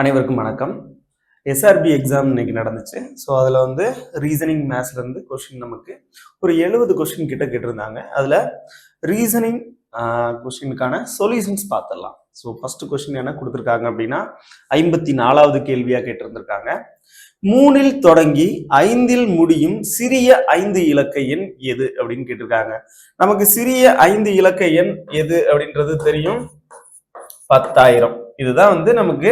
அனைவருக்கும் வணக்கம். SRP exam இன்னைக்கு நடந்துச்சு. ஸோ அதில் வந்து ரீசனிங் மேத்ஸ்லேருந்து கொஸ்டின் நமக்கு ஒரு 70 கொஸ்டின் கிட்ட கேட்டிருந்தாங்க. அதில் ரீசனிங் கொஸ்டினுக்கான சொல்யூஷன்ஸ் பார்த்துடலாம். ஸோ ஃபர்ஸ்ட் கொஸ்டின் என்ன கொடுத்துருக்காங்க அப்படின்னா 54வது கேள்வியாக கேட்டிருந்திருக்காங்க. 3ல் தொடங்கி 5ல் முடியும் சிறிய 5 இலக்க எண் எது அப்படின்னு கேட்டிருக்காங்க. நமக்கு சிறிய 5 இலக்க எண் எது அப்படின்றது தெரியும், 10,000. இதுதான் வந்து நமக்கு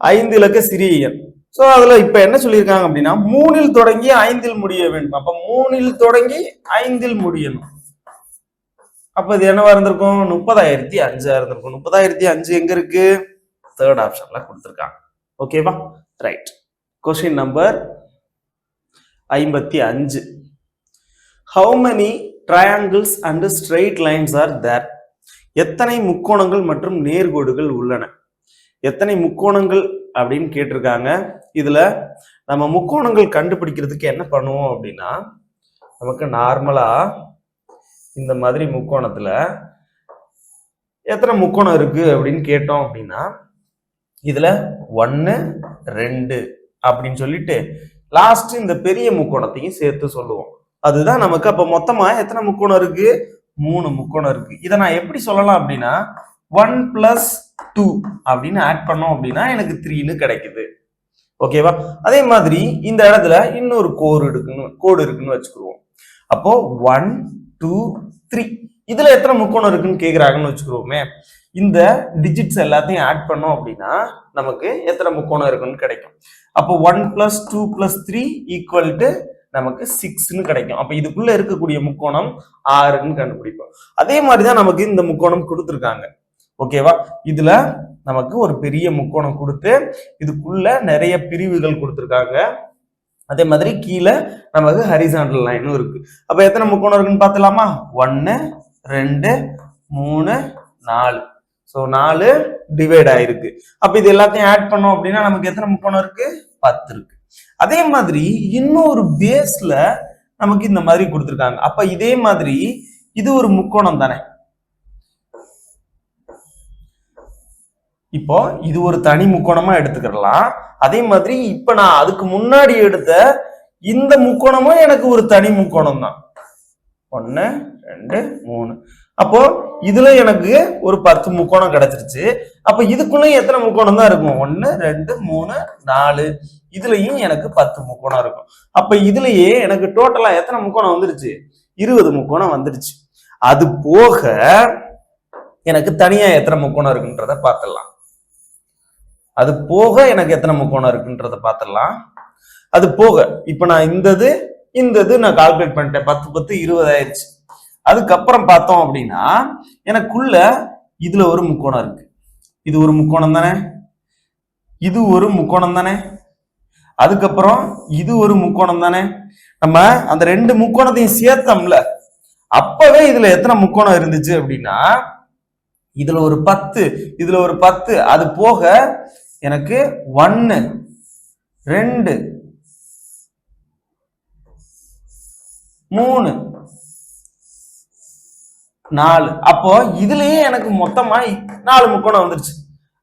5 இலக்க சிறிய எண். சோ அதுல இப்ப என்ன சொல்லியிருக்காங்க அப்படின்னா 3ல் தொடங்கி 5ல் முடிய வேண்டும். அப்ப 3ல் தொடங்கி 5ல் முடியணும். அப்ப இது என்னவா இருந்திருக்கும்? 30,005 இருந்திருக்கும். 30,005 எங்க இருக்கு? தேர்ட் ஆப்ஷன்ல கொடுத்திருக்காங்க. ஓகேவா? Right. Question number 55. How many triangles and straight lines are there? எத்தனை முக்கோணங்கள் மற்றும் நேர்கோடுகள் உள்ளன? எத்தனை முக்கோணங்கள் அப்படின்னு கேட்டிருக்காங்க. இதுல நம்ம முக்கோணங்கள் கண்டுபிடிக்கிறதுக்கு என்ன பண்ணுவோம் அப்படின்னா, நமக்கு நார்மலா இந்த மாதிரி முக்கோணத்துல எத்தனை முக்கோணம் இருக்கு அப்படின்னு கேட்டோம் அப்படின்னா, இதுல 1 2 அப்படின்னு சொல்லிட்டு லாஸ்ட் இந்த பெரிய முக்கோணத்தையும் சேர்த்து சொல்லுவோம். அதுதான் நமக்கு அப்ப மொத்தமா எத்தனை முக்கோணம் இருக்கு? 3 முக்கோணம் இருக்கு. இதை நான் எப்படி சொல்லலாம் அப்படின்னா 1 + 2 அப்படின்னு ஆட் பண்ணோம் அப்படின்னா எனக்கு 3ன்னு கிடைக்குது. ஓகேவா? அதே மாதிரி இந்த இடத்துல இன்னொரு கோடு இருக்குன்னு வச்சுக்குருவோம். அப்போ 1 2 3 இதுல எத்தனை முக்கோணம் இருக்குன்னு கேக்குறாங்கன்னு வச்சுக்குருவோமே. இந்த டிஜிட்ஸ் எல்லாத்தையும் ஆட் பண்ணோம் அப்படின்னா நமக்கு எத்தனை முக்கோணம் இருக்குன்னு கிடைக்கும். அப்போ 1 + 2 + 3 = நமக்கு 6ன்னு கிடைக்கும். அப்ப இதுக்குள்ள இருக்கக்கூடிய முக்கோணம் 6ன்னு கண்டுபிடிப்போம். அதே மாதிரிதான் நமக்கு இந்த முக்கோணம் கொடுத்துருக்காங்க. ஓகேவா? இதுல நமக்கு ஒரு பெரிய முக்கோணம் கொடுத்து இதுக்குள்ள நிறைய பிரிவுகள் கொடுத்துருக்காங்க. அதே மாதிரி கீழே நமக்கு ஹரிசாண்டல் லைனும் இருக்கு. அப்ப எத்தனை முக்கோணம் இருக்குன்னு பார்த்தலாமா? 1 2 3 4. ஸோ 4 டிவைட் ஆயிருக்கு. அப்ப இது எல்லாத்தையும் ஆட் பண்ணோம் அப்படின்னா நமக்கு எத்தனை முக்கோணம் இருக்கு? 10 இருக்கு. அதே மாதிரி இன்னொரு பேஸ்ல நமக்கு இந்த மாதிரி கொடுத்துருக்காங்க. அப்ப இதே மாதிரி இது ஒரு முக்கோணம் தானே. இப்போ இது ஒரு தனி முக்கோணமா எடுத்துக்கலாம். அதே மாதிரி இப்ப நான் அதுக்கு முன்னாடி எடுத்த இந்த முக்கோணமும் எனக்கு ஒரு தனி முக்கோணம் தான். 1 2 3. அப்போ இதுல எனக்கு ஒரு 10 முக்கோணம் கிடைச்சிருச்சு. அப்ப இதுக்குள்ள எத்தனை முக்கோணம் தான் இருக்கும்? 1 2 3 4. இதுலயும் எனக்கு 10 முக்கோணம் இருக்கும். அப்ப இதுலயே எனக்கு டோட்டலா எத்தனை முக்கோணம் வந்துருச்சு? 20 முக்கோணம் வந்துருச்சு. அது போக எனக்கு தனியா எத்தனை முக்கோணம் இருக்குன்றத பார்த்துடலாம். அது போக எனக்கு எத்தனை முக்கோணம் இருக்குன்றத பார்த்துடலாம். அது போக இப்ப நான் இந்த நான் கால்குலேட் பண்ணிட்டேன். 10 10 20 ஆயிடுச்சு. அதுக்கப்புறம் பார்த்தோம் அப்படின்னா எனக்குள்ள இதுல ஒரு முக்கோணம் இருக்கு. இது ஒரு முக்கோணம் தானே, இது ஒரு முக்கோணம் தானே, அதுக்கப்புறம் இது ஒரு முக்கோணம் தானே. நம்ம அந்த 2 முக்கோணத்தையும் சேர்த்தோம்ல, அப்பவே இதுல எத்தனை முக்கோணம் இருந்துச்சு அப்படின்னா இதுல ஒரு 10 இதுல ஒரு 10. அது போக எனக்கு 1 2 3 4. அப்போ இதுலயே எனக்கு மொத்தமா 4 முக்கோணம் வந்துருச்சு.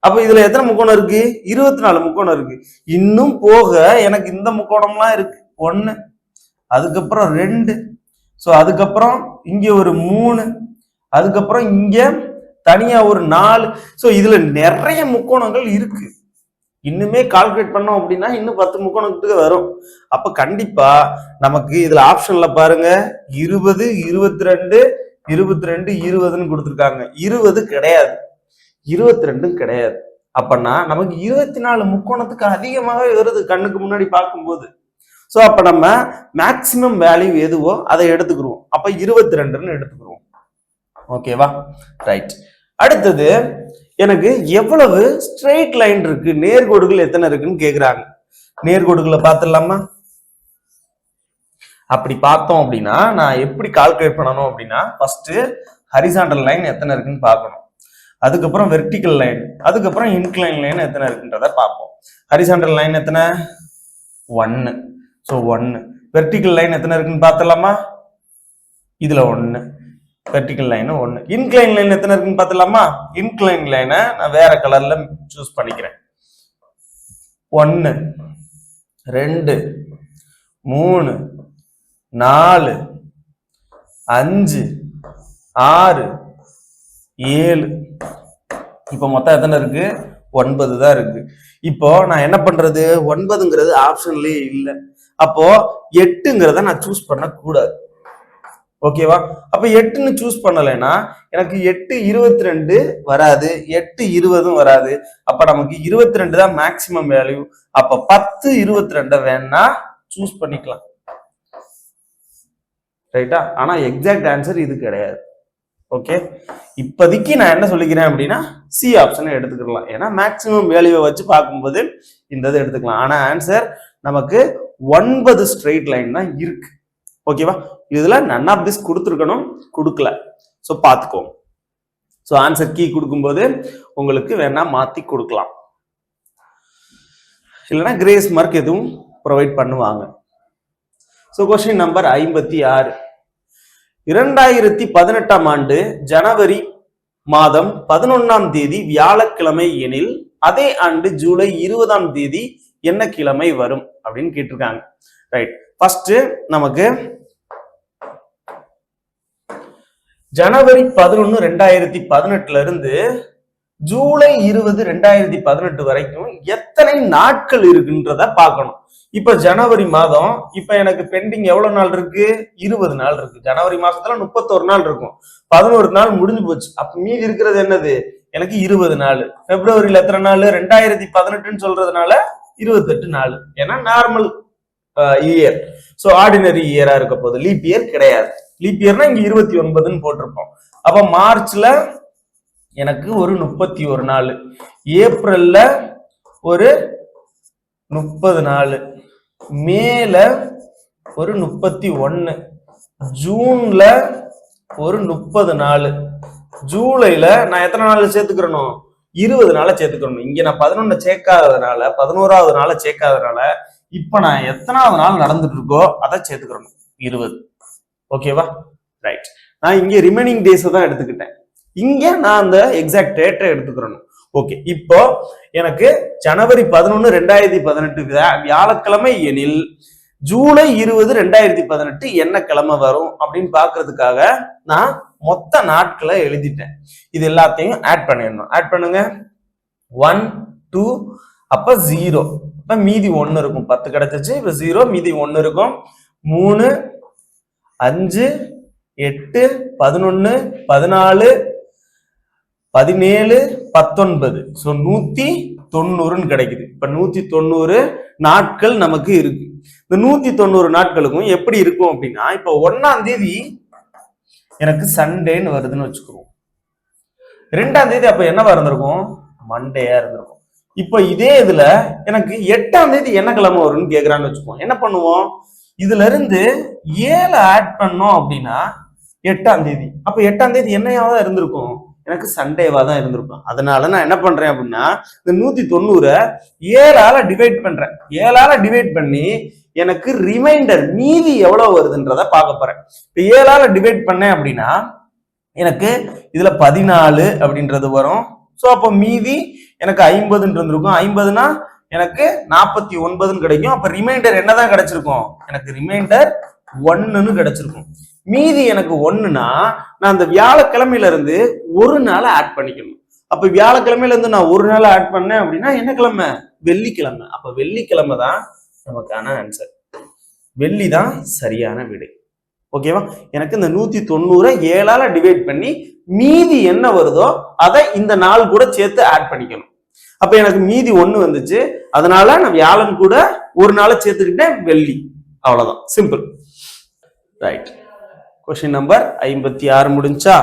அப்ப இதுல எத்தனை முக்கோணம் இருக்கு? 24 முக்கோணம் இருக்கு. இன்னும் போக எனக்கு இந்த முக்கோணம்லாம் இருக்கு. 1, அதுக்கப்புறம் 2, சோ அதுக்கப்புறம் இங்க ஒரு 3, அதுக்கப்புறம் இங்க தனியா ஒரு 4. சோ இதுல நிறைய முக்கோணங்கள் இருக்கு. இன்னுமே கால்குலேட் பண்ணோம் அப்படின்னா இன்னும் 10 முக்கோணத்துக்கு வரும். அப்ப கண்டிப்பா நமக்கு இதுல ஆப்ஷன்ல பாருங்க 20 22 22 20ன்னு கொடுத்துருக்காங்க. 20 கிடையாது, 22 கிடையாது. அப்பனா நமக்கு 24 முக்கோணத்துக்கு அதிகமாகவே வருது கண்ணுக்கு முன்னாடி பார்க்கும்போது. சோ அப்ப நம்ம மேக்சிமம் வேல்யூ எதுவோ அதை எடுத்துக்கிறோம். அப்ப 22ன்னு எடுத்துக்கிறோம். ஓகேவா? ரைட். அடுத்தது எனக்கு எவ்வளவு ஸ்ட்ரெயிட் லைன் இருக்கு, நேர்கோடுகள் எத்தனை இருக்குன்னு கேக்குறாங்க. நேர்கோடுகளை பார்த்துடலாமா? அப்படி பார்த்தோம் அப்படின்னா நான் எப்படி கால்குலேட் பண்ணணும் அப்படின்னா ஃபர்ஸ்ட் ஹரிசாண்டல் லைன் எத்தனை இருக்குன்னு பார்க்கணும். அதுக்கப்புறம் வெர்டிகல் லைன், அதுக்கப்புறம் இன்க்ளைன் லைன் எத்தனை இருக்குன்றத பார்ப்போம். ஹரிசாண்டல் லைன் எத்தனை? 1. ஸோ 1. வெர்டிகல் லைன் எத்தனை இருக்குன்னு பார்த்தலாமா? இதுல 1. Vertical line 1. இன்க்ளைன் லைன் எத்தனை இருக்குன்னு பார்த்தலாமா? இன்க்ளைன் லைனை நான் வேற கலர்ல சூஸ் பண்ணிக்கிறேன். 1 2 3 4 5 6 7. இப்போ மொத்தம் எத்தனை இருக்கு? 9 தான் இருக்கு. இப்போ நான் என்ன பண்றது? 9ங்கிறது ஆப்ஷன்லயே இல்லை. அப்போ 8ங்கிறத நான் சூஸ் பண்ண கூடாது. ஓகேவா? அப்ப 8ன்னு சூஸ் பண்ணலைன்னா எனக்கு 8 22 வராது, 8 20 வராது. அப்ப நமக்கு 22 தான் மேக்சிமம் வேல்யூ. அப்ப 10 22 வேணா சூஸ் பண்ணிக்கலாம். ரைட்டா? ஆனா எக்ஸாக்ட் ஆன்சர் இது கிடையாது. ஓகே, இப்போதைக்கு நான் என்ன சொல்லிக்கிறேன் அப்படின்னா சி ஆப்ஷனை எடுத்துக்கலாம். ஏன்னா மேக்சிமம் வேல்யூவை வச்சு பார்க்கும்போது இந்த இதை எடுத்துக்கலாம். ஆனா ஆன்சர் நமக்கு 9 ஸ்ட்ரெயிட் லைன் தான் இருக்கு. ஓகேவா? இதுல நன் ஆஃப் திஸ் கொடுத்துருக்கணும், கொடுக்கல. ஸோ பார்த்துக்கோங்க. ஸோ ஆன்சர் கீ கொடுக்கும்போது உங்களுக்கு வேணா மாத்தி கொடுக்கலாம், இல்லைன்னா கிரேஸ் மார்க் எதுவும் ப்ரொவைட் பண்ணுவாங்க. So question number 56. 2018ஆம் ஆண்டு ஜனவரி மாதம் 11ஆம் தேதி வியாழக்கிழமை எனில் அதே ஆண்டு ஜூலை 20ஆம் தேதி என்ன கிழமை வரும் அப்படின்னு கேட்டிருக்காங்க. ரைட், ஃபர்ஸ்ட் நமக்கு ஜனவரி 11 2018 இருந்து ஜூலை 20 2018 வரைக்கும் எத்தனை நாட்கள் இருக்குன்றத பார்க்கணும். இப்ப ஜனவரி மாதம், இப்ப எனக்கு பெண்டிங் எவ்வளவு நாள் இருக்கு? 20 நாள் இருக்கு. ஜனவரி மாசத்துல 31 நாள் இருக்கும், 11 நாள் முடிஞ்சு போச்சு. அப்ப மீதி இருக்கிறது என்னது? எனக்கு 20 நாள். பிப்ரவரியில எத்தனை நாள்? 2018 சொல்றதுனால 28 நாள். ஏன்னா நார்மல் இயர், ஸோ ஆர்டினரி இயரா இருக்க போது, லீப் இயர் கிடையாது. லீப் இயர்னா இங்க 29ன்னு போட்டிருப்போம். அப்ப மார்ச்ல எனக்கு ஒரு 31 நாள், ஏப்ரல்ல ஒரு 30 நாள், மேல ஒரு 31, ஜூன்ல ஒரு 30 நாள், ஜூலைல நான் எத்தனை நாள் சேர்த்துக்கிறணும்? 20 நாளை சேர்த்துக்கணும். இங்க நான் 11 சேர்க்காததுனால, 11வது நாளை சேர்க்காததுனால இப்ப நான் எத்தனாவது நாள் நடந்துட்டு இருக்கோ அதை சேர்த்துக்கிறணும், 20. ஓகேவா? ரைட், நான் இங்க ரிமைனிங் டேஸ் தான் எடுத்துக்கிட்டேன். இங்க நான் அந்த எக்ஸாக்ட் டேட்டை எடுத்துக்கிறணும். ஓகே, இப்போ எனக்கு ஜனவரி 11 2018 வியாழக்கிழமை எனில் ஜூலை 20 2018 என்ன கிழமை வரும் அப்படின்னு பாக்குறதுக்காக நான் மொத்த நாட்களை எழுதிட்டேன். இது எல்லாத்தையும் ஆட் பண்ணிடணும். ஆட் பண்ணுங்க. 1 2 அப்ப 0, அப்ப மீதி 1 இருக்கும். 10 கிடைச்சிச்சு, இப்ப 0 மீதி 1 இருக்கும். 3 5 8 11 14 17 19, ஸோ 190 கிடைக்குது. இப்ப 190 நாட்கள் நமக்கு இருக்கு. இந்த 190 நாட்களுக்கும் எப்படி இருக்கும் அப்படின்னா, இப்ப 1ஆம் தேதி எனக்கு சண்டேன்னு வருதுன்னு வச்சுக்கிறோம். 2ஆம் தேதி அப்ப என்னவா இருந்திருக்கும்? மண்டேயா இருந்திருக்கும். இப்ப இதே இதுல எனக்கு 8ஆம் தேதி என்ன கிழமை வரும்னு கேக்குறான்னு வச்சுக்கோம். என்ன பண்ணுவோம்? இதுல இருந்து 7 ஆட் பண்ணோம் அப்படின்னா 8ஆம் தேதி. அப்ப 8ஆம் தேதி என்னையாவா இருந்திருக்கும்? எனக்கு சண்டேவா தான் இருந்திருக்கும். அதனால நான் என்ன பண்றேன் அப்படின்னா, இந்த 190 7ஆல டிவைட் பண்றேன். 7ஆல டிவைட் பண்ணி எனக்கு ரிமைண்டர் மீதி எவ்வளவு வருதுன்றத பார்க்க போறேன். இப்ப 7ஆல டிவைட் பண்ணேன் அப்படின்னா எனக்கு இதுல 14 அப்படின்றது வரும். ஸோ அப்போ மீதி எனக்கு 50 இருந்திருக்கும். 50னா எனக்கு 49 கிடைக்கும். அப்ப ரிமைண்டர் என்னதான் கிடைச்சிருக்கும்? எனக்கு ரிமைண்டர் 1ன்னு கிடைச்சிருக்கும். மீதி எனக்கு 1னா நான் அந்த வியாழக்கிழமையில இருந்து ஒரு நாளை ஆட் பண்ணிக்கணும். அப்ப வியாழக்கிழமையில இருந்து நான் ஒரு நாள் ஆட் பண்ணேன் அப்படின்னா என்ன கிழமை? வெள்ளிக்கிழமை. அப்ப வெள்ளிக்கிழமை தான் நமக்கான ஆன்சர். வெள்ளி தான் சரியான விடை. ஓகேவா? எனக்கு இந்த 190 7ஆல டிவைட் பண்ணி மீதி என்ன வருதோ அதை இந்த நாள் கூட சேர்த்து ஆட் பண்ணிக்கணும். அப்ப எனக்கு மீதி 1 வந்துச்சு. அதனால நான் வியாழன் கூட ஒரு நாளை சேர்த்துக்கிட்டேன், வெள்ளி. அவ்வளவுதான், சிம்பிள். ரைட், கொஸ்டின் நம்பர் 56 முடிஞ்சா?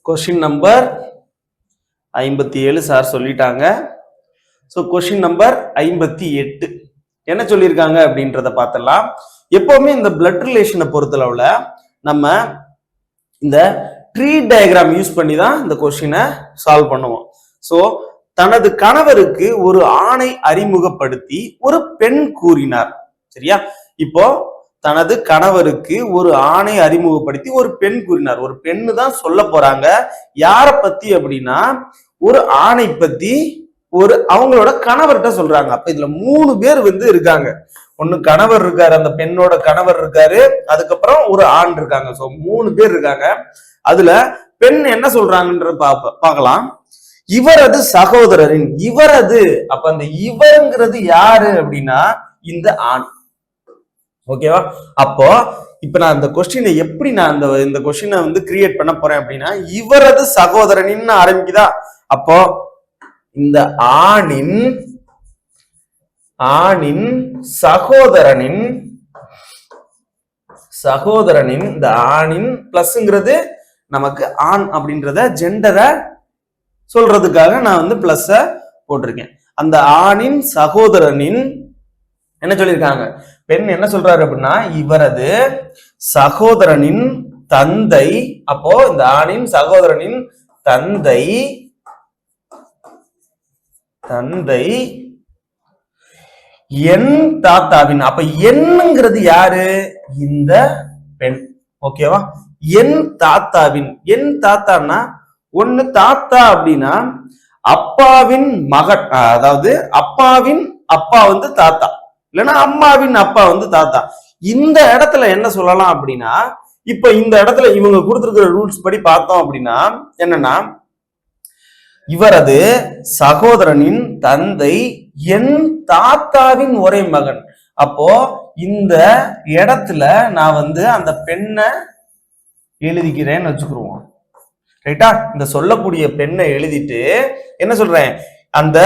கொஸ்டின் நம்பர் 57 சார் சொல்லிட்டாங்க. ஸோ கொஸ்டின் நம்பர் 58 என்ன சொல்லியிருக்காங்க அப்படின்றத பார்த்தலாம். எப்பவுமே இந்த பிளட் ரிலேஷனை பொறுத்தளவுல நம்ம இந்த ட்ரீ டயக்ராம் யூஸ் பண்ணி தான் இந்த கொஸ்டினை சால்வ் பண்ணுவோம். ஸோ தனது கணவருக்கு ஒரு ஆணை அறிமுகப்படுத்தி ஒரு பெண் கூறினார். சரியா? இப்போ தனது கணவருக்கு ஒரு ஆணை அறிமுகப்படுத்தி ஒரு பெண் கூறினார். ஒரு பெண்ணு தான் சொல்ல போறாங்க. யார பத்தி அப்படின்னா ஒரு ஆணை பத்தி அவங்களோட கணவர்கிட்ட சொல்றாங்க. அப்ப இதுல 3 பேர் இருக்காங்க. ஒண்ணு கணவர் இருக்காரு, அந்த பெண்ணோட கணவர் இருக்காரு, அதுக்கப்புறம் ஒரு ஆண் இருக்காங்க. சோ 3 பேர் இருக்காங்க. அதுல பெண் என்ன சொல்றாங்கன்ற பார்க்கலாம். இவரது சகோதரரின், இவரது, அப்ப அந்த இவருங்கிறது யாரு அப்படின்னா இந்த ஆண். ஓகேவா? அப்போ இப்ப நான் இந்த கொஸ்டினை எப்படி நான் இந்த கொஸ்டினை கிரியேட் பண்ண போறேன் அப்படின்னா, இவரது சகோதரனின் ஆரம்பிக்குதா? அப்போ இந்த ஆணின் சகோதரனின் இந்த ஆணின் பிளஸ்ங்கிறது நமக்கு ஆண் அப்படின்றத ஜெண்டரை சொல்றதுக்காக நான் பிளஸ் போட்டிருக்கேன். அந்த ஆணின் சகோதரனின் என்ன சொல்லியிருக்காங்க, பெண் என்ன சொல்றாரு அப்படின்னா இவரது சகோதரனின் தந்தை. அப்போ இந்த ஆணின் சகோதரனின் தந்தை என் தாத்தாவின், அப்ப என்னங்கிறது யாரு? இந்த பெண். ஓகேவா? என் தாத்தாவின், என் தாத்தான்னா ஒண்ணு தாத்தா அப்படின்னா அப்பாவின் மகன், அதாவது அப்பாவின் அப்பா தாத்தா, இல்லைன்னா அம்மாவின் அப்பா தாத்தா. இந்த இடத்துல என்ன சொல்லலாம் அப்படின்னா, இப்ப இந்த இடத்துல இவங்க கொடுத்திருக்கிற ரூல்ஸ் படி பார்த்தோம் அப்படின்னா என்னன்னா, இவரது சகோதரனின் தந்தை என் தாத்தாவின் ஒரே மகன். அப்போ இந்த இடத்துல நான் அந்த பெண்ணை எழுதிக்கிறேன்னு வச்சுக்கிருவோம். ரைட்டா? இந்த சொல்லக்கூடிய பெண்ணை எழுதிட்டு என்ன சொல்றேன், அந்த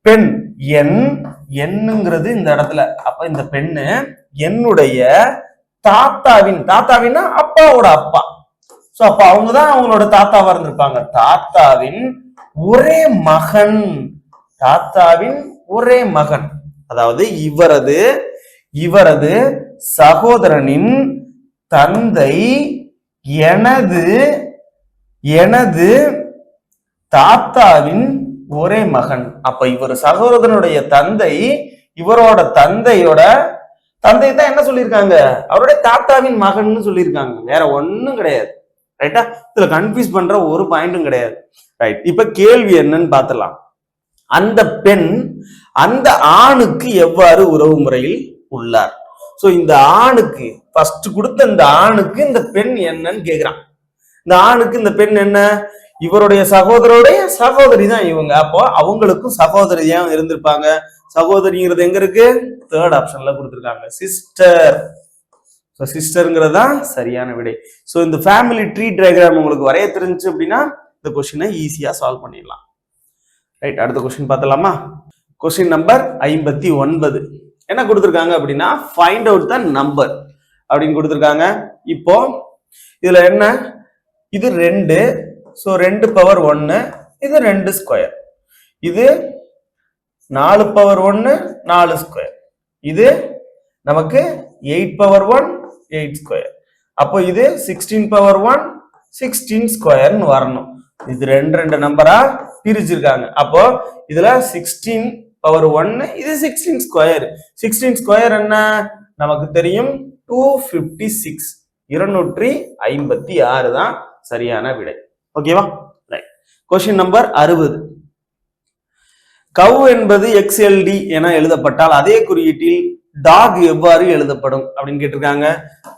பெண் என்னங்கிறது இந்த இடத்துல, அப்ப இந்த பெண்ணு என்னுடைய தாத்தாவின்னா அப்பாவோட அப்பா. சோ அப்ப அவங்கதான் அவங்களோட தாத்தாவா இருந்திருப்பாங்க. தாத்தாவின் ஒரே மகன், அதாவது இவரது சகோதரனின் தந்தை எனது தாத்தாவின் ஒரே மகன். அப்ப இவர் சகோதரனுடைய தந்தை, இவரோட தந்தை தான் என்ன சொல்லியிருக்காங்க, அவருடைய தாத்தாவின் மகன் சொல்லியிருக்காங்க. வேற ஒண்ணும் கிடையாது. ரைட்டா? இதுல கன்ஃபியூஸ் பண்ற ஒரு பாயிண்டும் கிடையாது. ரைட்? இப்ப கேள்வி என்னன்னு பார்த்துலாம். அந்த பெண் அந்த ஆணுக்கு எவ்வாறு உறவு முறையில் உள்ளார்? சோ இந்த ஆணுக்கு ஃபர்ஸ்ட் கொடுத்த இந்த ஆணுக்கு இந்த பெண் என்னன்னு கேக்குறான். இந்த ஆணுக்கு இந்த பெண் என்ன, இவருடைய சகோதரருடைய சகோதரி தான் இவங்க. அப்போ அவங்களுக்கும் சகோதரியா இருந்திருப்பாங்க. சகோதரிங்கிறது எங்க இருக்கு? தேர்ட் ஆப்ஷன்ல கொடுத்திருக்காங்க, சிஸ்டர். சிஸ்டருங்கிறது தான் சரியான விடை. சோ இந்த ஃபேமிலி ட்ரீ டயக்ராம் உங்களுக்கு வரைய தெரிஞ்சு அப்படின்னா இந்த கொஸ்டினை ஈஸியா சால்வ் பண்ணிடலாம். ரைட்? அடுத்த கொஸ்டின் பார்த்தலாமா? கொஸ்டின் நம்பர் 59 என்ன கொடுத்திருக்காங்க அப்படின்னா, ஃபைண்ட் அவுட் த நம்பர் அப்படின்னு கொடுத்திருக்காங்க. இப்போ இதுல என்ன, இது 2, சோ 2 பவர் 1, இது 2 ஸ்கொயர், இது 4 பவர் 1 4 ஸ்கொயர், இது நமக்கு 8 பவர் 1 8 ஸ்கொயர். அப்போ இது 16 பவர் 1 16 ஸ்கொயர்னு வரணும். இது ரெண்டு நம்பரா பிரிச்சிருக்காங்க. அப்போ இதுல 16 பவர் 1, இது 16 ஸ்கொயர். 16 ஸ்கொயர் என்ன நமக்கு தெரியும், 256, 256 தான் சரியான விடை. ஓகேவா? ரைட். Question number 60. கவ் என்பது XLD என எழுதப்பட்டால் அதே குறியீட்டில் டாக் எவ்வாறு எழுதப்படும் அப்படின்னு கேட்டிருக்காங்க.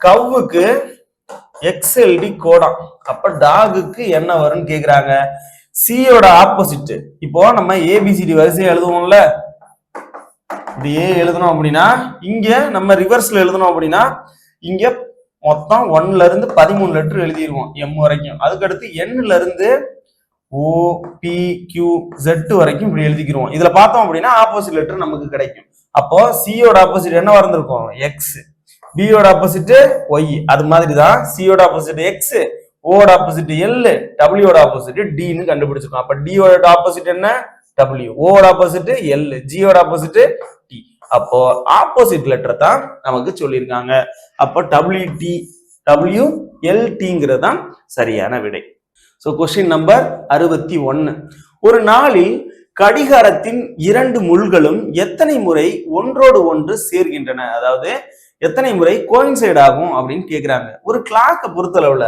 கவ்வுக்கு XLD கோடா, அப்ப டாகுக்கு என்ன வரும்னு கேக்குறாங்க. சியோட ஆப்போசிட். இப்போ நம்ம ABCD வரிசையை எழுதுவோம்ல, இப்படி ஏ எழுதணும் அப்படின்னா இங்க நம்ம ரிவர்ஸ்ல எழுதணும் அப்படின்னா இங்க மொத்தம் 1ல இருந்து 13 லெட்டர் எழுதிடுவோம் M வரைக்கும். அதுக்கடுத்து Nல இருந்து OPQZ வரைக்கும் இப்படி எழுதிக்கிறோம். இதுல பார்த்தோம் அப்படின்னா ஆப்போசிட் லெட்டர் நமக்கு கிடைக்கும். அப்போ சியோட ஆப்போசிட் என்ன வந்திருக்கும், X, பியோட ஆப்போசிட் Y. அது மாதிரிதான் சியோட ஆப்போசிட் X, ஓட ஆப்போசிட் L, டபிள்யூட ஆப்போசிட் Dன்னு கண்டுபிடிச்சிருக்கோம். அப்ப டியோட ஆப்போசிட் என்ன, W, ஓட ஆப்போசிட் L, ஜியோட ஆப்போசிட் T. அப்போ ஆப்போசிட் லெட்டர் தான் நமக்கு சொல்லியிருக்காங்க. அப்போ WLTங்கிறது தான் சரியான விடை. So question number 61. ஒரு நாளில் கடிகாரத்தின் 2 முள்களும் எத்தனை முறை ஒன்றோடு ஒன்று சேர்கின்றன, அதாவது எத்தனை முறை கோயின்சைட் ஆகும் அப்படின்னு கேக்குறாங்க. ஒரு கிளாக்கை பொறுத்தளவுல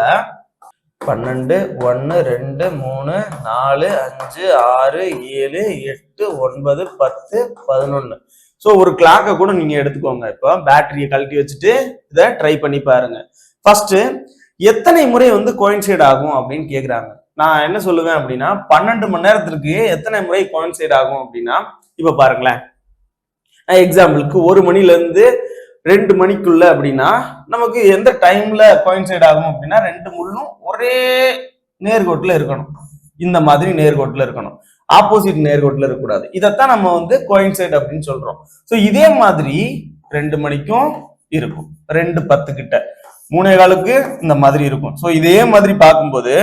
12 1 2 3 4 5 6 7 8 9 10 11. ஸோ ஒரு கிளாக்கை கூட நீங்க எடுத்துக்கோங்க. இப்போ பேட்டரியை கழட்டி வச்சுட்டு இதை ட்ரை பண்ணி பாருங்க. ஃபர்ஸ்ட் எத்தனை முறை வந்து கோயின்சைட் ஆகும் அப்படின்னு கேக்குறாங்க. நான் என்ன சொல்லுவேன் அப்படின்னா 12 மணி நேரத்திற்கு எத்தனை முறை கோயின்சைட் ஆகும் அப்படின்னா, இப்ப பாருங்களேன், எக்ஸாம்பிளுக்கு 1 மணில இருந்து 2 மணிக்குள்ள அப்படின்னா நமக்கு எந்த டைம்ல கோயின்சைட் ஆகும் அப்படின்னா 2 முள்ளும் ஒரே நேர்கோட்டுல இருக்கணும். இந்த மாதிரி நேர்கோட்டுல இருக்கணும், ஆப்போசிட் நேர்கோட்டுல இருக்கக்கூடாது. இதைத்தான் நம்ம வந்து கோயின்சைட் அப்படின்னு சொல்றோம். ஸோ இதே மாதிரி 2 மணிக்கும் இருக்கும், 2:10 கிட்ட, 3:15க்கு இந்த மாதிரி இருக்கும். ஸோ இதே மாதிரி பார்க்கும்போது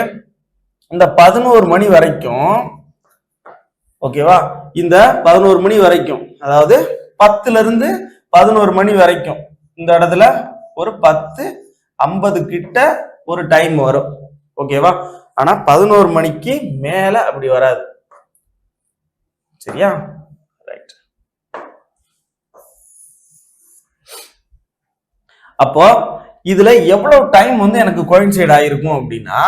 இந்த 11 மணி வரைக்கும், ஓகேவா, இந்த 11 மணி வரைக்கும், அதாவது 10ல இருந்து 11 மணி வரைக்கும் இந்த இடத்துல ஒரு 10:50 கிட்ட ஒரு டைம் வரும், ஓகேவா. ஆனா 11 மணிக்கு மேல அப்படி வராது, சரியா? ரைட். அப்போ இதுல எவ்வளவு டைம் வந்து எனக்கு கோயின்சைட் ஆயிருக்கும் அப்படின்னா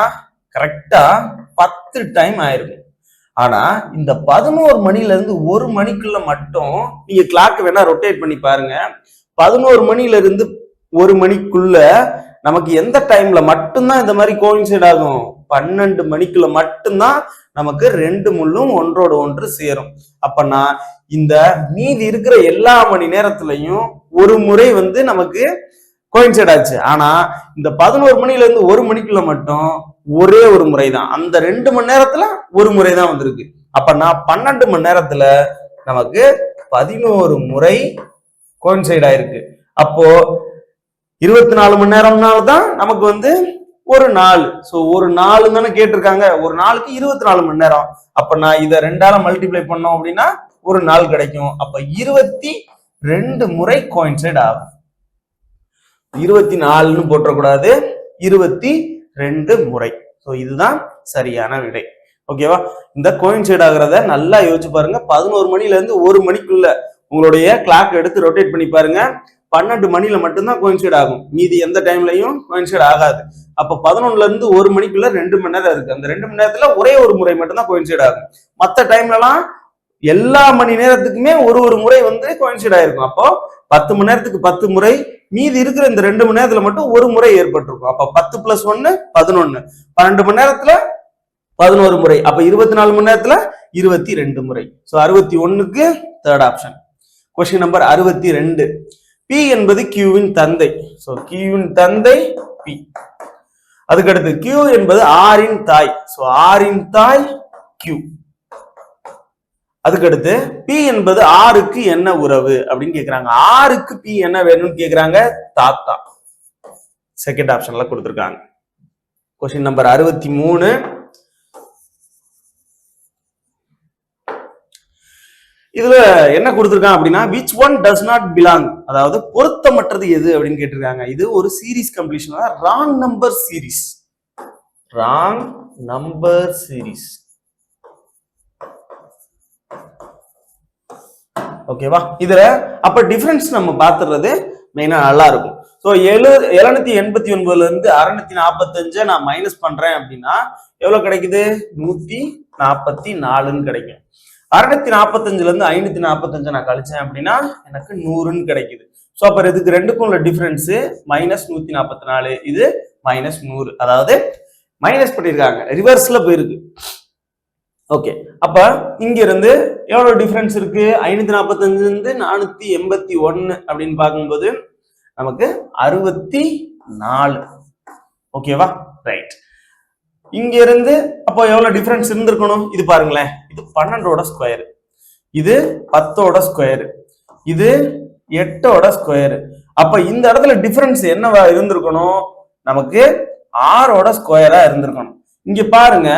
கரெக்டா 10 டைம் ஆயிருக்கும். ஆனா இந்த 11 மணில இருந்து 1 மணிக்குள்ள மட்டும் நீங்க கிளாக் வேணா ரொட்டேட் பண்ணி பாருங்க. 11 மணில இருந்து 1 மணிக்குள்ள நமக்கு எந்த டைம்ல மட்டும்தான் இந்த மாதிரி கோயின்சைட் ஆகும்? 12 மணிக்குள்ள மட்டும்தான் நமக்கு 2 முள்ளும் ஒன்றோட ஒன்று சேரும். அப்பனா இந்த மீதி இருக்கிற எல்லா மணி நேரத்திலையும் ஒரு முறை வந்து நமக்கு கோயின்சைட் ஆச்சு. ஆனா இந்த 11 மணில இருந்து 1 மணிக்குள்ள மட்டும் ஒரே ஒரு முறை தான், அந்த 2 மணி நேரத்துல ஒரு முறை தான் வந்திருக்கு. அப்பனா 12 மணி நேரத்துல நமக்கு 11 முறை கோயின்சைட் ஆயிருக்கு. அப்போ 24 மணி நேரம்னால்தான் நமக்கு வந்து ஒரு நாள். ஸோ ஒரு நாள் தானே கேட்டிருக்காங்க, ஒரு நாளுக்கு 24 மணி நேரம். அப்ப நான் இதை 2ஆல மல்டிப்ளை பண்ணோம் அப்படின்னா ஒரு நாள் கிடைக்கும். அப்ப 22 முறை கோயின்சைட் ஆகும். 24ன்னு போட்டக்கூடாது, 22 முறை. ஸோ இதுதான் சரியான விடை, ஓகேவா. இந்த கோயின்சைட் ஆகிறத நல்லா யோசிச்சு பாருங்க. 11 மணில இருந்து 1 மணிக்குள்ள உங்களுடைய கிளாக் எடுத்து ரொட்டேட் பண்ணி பாருங்க. 12 மணில மட்டும்தான் கோயின்சைட் ஆகும், மீதி எந்த டைம்லையும் கோயின்சைட் ஆகாது. அப்ப 11ல இருந்து 1 மணிக்குள்ள 2 மணி நேரம் இருக்கு. அந்த 2 மணி நேரத்துல ஒரே ஒரு முறை மட்டும்தான் கோயின்சைட் ஆகும். மற்ற டைம்லலாம் எல்லா மணி நேரத்துக்குமே ஒரு முறை வந்து கோயின்சைட் ஆயிருக்கும். அப்போ 10 மணி நேரத்துக்கு 10 முறை, மீதி இருக்கிற இந்த 2 மணி நேரத்துல மட்டும் ஒரு முறை ஏற்பட்டிருக்கும். அப்ப 10 + 1 11, 12 மணி நேரத்துல 11 முறை, அப்ப 24 மணி நேரத்துல 22 முறை. ஸோ 61க்கு third option. Question number 62. P என்பது Qவின் தந்தை. ஸோ Qவின் தந்தை P. அதுக்கடுத்து Q என்பது R-இன் தாய். ஸோ R-இன் தாய் Q. அதுக்கடுத்து P என்பது R-க்கு என்ன உறவு அப்படின்னு கேக்குறாங்க. R-க்கு P என்ன வேணும்னு கேக்குறாங்க, தாத்தா. செகண்ட் ஆப்ஷன்ல கொடுத்திருக்காங்க. Question number 63. இதுல என்ன கொடுத்திருக்காங்க அப்படின்னா which one does not belong, அதாவது பொருத்தமற்றது எது அப்படின்னு கேட்டிருக்காங்க. இது ஒரு series completion, wrong number series. Wrong number series, ஓகேவா. இதுல அப்ப டிஃபரன்ஸ் நம்ம பாத்துறது மெயினா நல்லா இருக்கும். ஸோ 789ல இருந்து 645 நான் மைனஸ் பண்றேன் அப்படின்னா எவ்வளவு கிடைக்குது? 144ன்னு கிடைக்கும். 645ல இருந்து 545 நான் கழிச்சேன் அப்படின்னா எனக்கு 100ன்னு கிடைக்குது. ஸோ அப்ப இதுக்கு ரெண்டுக்கும் உள்ள டிஃபரன்ஸ் -144, இது -100, அதாவது மைனஸ் பண்ணிருக்காங்க, ரிவர்ஸ்ல போயிருக்கு. ஓகே, அப்ப இங்க இருந்து எவ்வளவு டிஃபரன்ஸ் இருக்கு? 545 இருந்து 481 அப்படின்னு பார்க்கும்போது நமக்கு 64, ஓகேவா. ரைட். இங்க இருந்து அப்போ எவ்வளவு டிஃபரன்ஸ் இருந்திருக்கணும்? இது பாருங்களேன், இது 12ஓட ஸ்கொயர், இது 10ஓட ஸ்கொயர், இது 8ஓட ஸ்கொயர். அப்ப இந்த இடத்துல டிஃபரன்ஸ் என்னவா இருந்திருக்கணும்? நமக்கு 6ஓட ஸ்கொயரா இருந்திருக்கணும். இங்க பாருங்க,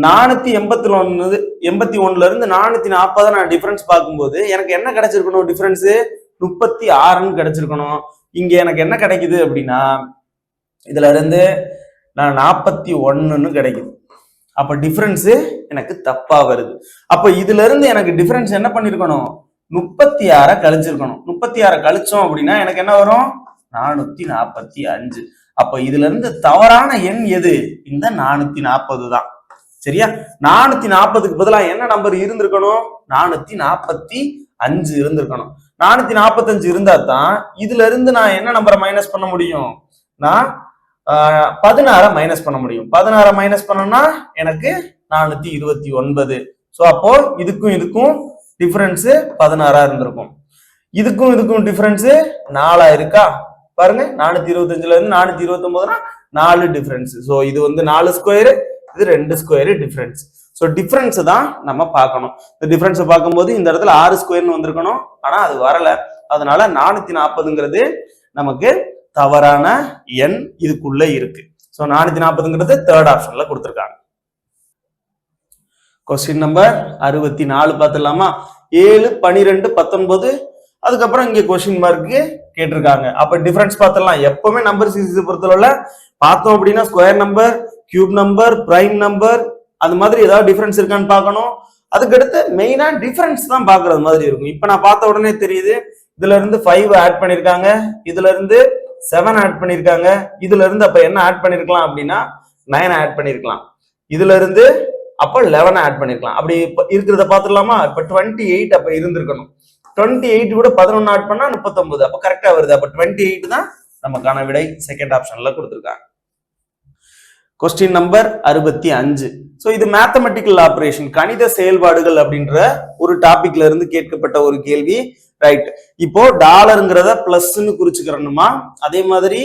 481ல இருந்து 440 நான் டிஃபரன்ஸ் பார்க்கும்போது எனக்கு என்ன கிடைச்சிருக்கணும்? டிஃபரன்ஸ் 36ன்னு கிடைச்சிருக்கணும். இங்க எனக்கு என்ன கிடைக்குது அப்படின்னா இதுல இருந்து நான் 41ன்னு கிடைக்குது. அப்ப டிஃபரன்ஸ் எனக்கு தப்பா வருது. அப்ப இதுல இருந்து எனக்கு டிஃபரன்ஸ் என்ன பண்ணிருக்கணும்? 36 கழிச்சிருக்கணும். 36 கழிச்சோம் அப்படின்னா எனக்கு என்ன வரும்? 445. அப்ப இதுல இருந்து தவறான எண் எது? இந்த 440 தான். சரியா? 440க்கு பதிலா என்ன நம்பர் இருந்திருக்கணும்? 445 இருந்திருக்கணும். 445 இருந்தா தான் இதுல இருந்து நான் என்ன நம்பரை மைனஸ் பண்ண முடியும்? நான் 16 மைனஸ் பண்ண முடியும். 16 மைனஸ் பண்ணனா எனக்கு 429. சோ அப்போ இதுக்கும் டிஃபரன்ஸ் 16 இருந்திருக்கும். இதுக்கும் டிஃபரன்ஸ் 4 இருக்கா? பாருங்க, 425ல இருந்து 429னா 4 டிஃபரன்ஸ். சோ இது வந்து 4 ஸ்கொயர், இது 2 ஸ்கொயர் டிஃபரன்ஸ். சோ டிஃபரன்ஸ் தான் நம்ம பார்க்கணும். இந்த டிஃபரன்ஸ் பார்க்கும்போது இந்த இடத்துல 6 ஸ்கொயர்னு வந்திருக்கணும், ஆனா அது வரல. அதனால 440ங்கிறது நமக்கு தவறான எண் இதுக்குள்ள இருக்கு. சோ 440ங்கிறது தேர்ட் ஆப்ஷன்ல கொடுத்திருக்காங்க. கொஸ்டின் நம்பர் 64 பார்த்துடலாமா? 7, 12, 19. அதுக்கப்புறம் இங்க கொஸ்டின் மார்க்கு கேட்டிருக்காங்க. அப்ப டிஃபரன்ஸ் பார்த்துடலாம். எப்பவுமே நம்பர் சீரிஸ் பொறுத்தவரை பார்த்தோம் அப்படின்னா square number, cube number, prime number, அது மாதிரி ஏதாவது டிஃபரன்ஸ் இருக்கான்னு பார்க்கணும். அதுக்கடுத்து மெயினா டிஃபரன்ஸ் தான் பாக்குறது மாதிரி இருக்கும். இப்ப நான் பார்த்த உடனே தெரியுது, இதுல இருந்து 5 ஆட் பண்ணிருக்காங்க, இதுல இருந்து 7 ஆட் பண்ணிருக்காங்க, இதுல இருந்து அப்ப என்ன ஆட் பண்ணிருக்கலாம் அப்படின்னா 9 ஆட் பண்ணிருக்கலாம், இதுல இருந்து அப்ப 11 ஆட் பண்ணிருக்கலாம். அப்படி இருக்கிறத பாத்துடலாமா? இப்ப 28 அப்ப இருந்திருக்கணும். 28 கூட 11 ஆட் பண்ணா 39. அப்ப கரெக்டா வருது. அப்ப 28 தான் நமக்கான விடை. செகண்ட் ஆப்ஷன்ல கொடுத்திருக்காங்க. Question number 65. சோ இது மேத்தமெட்டிக்கல் ஆபரேஷன், கணித செயல்பாடுகள் அப்படின்ற ஒரு டாபிக்ல இருந்து கேட்கப்பட்ட ஒரு கேள்வி. ரைட், இப்போ டாலருங்கிறத பிளஸ்ன்னு குறிச்சுக்கிறணுமா, அதே மாதிரி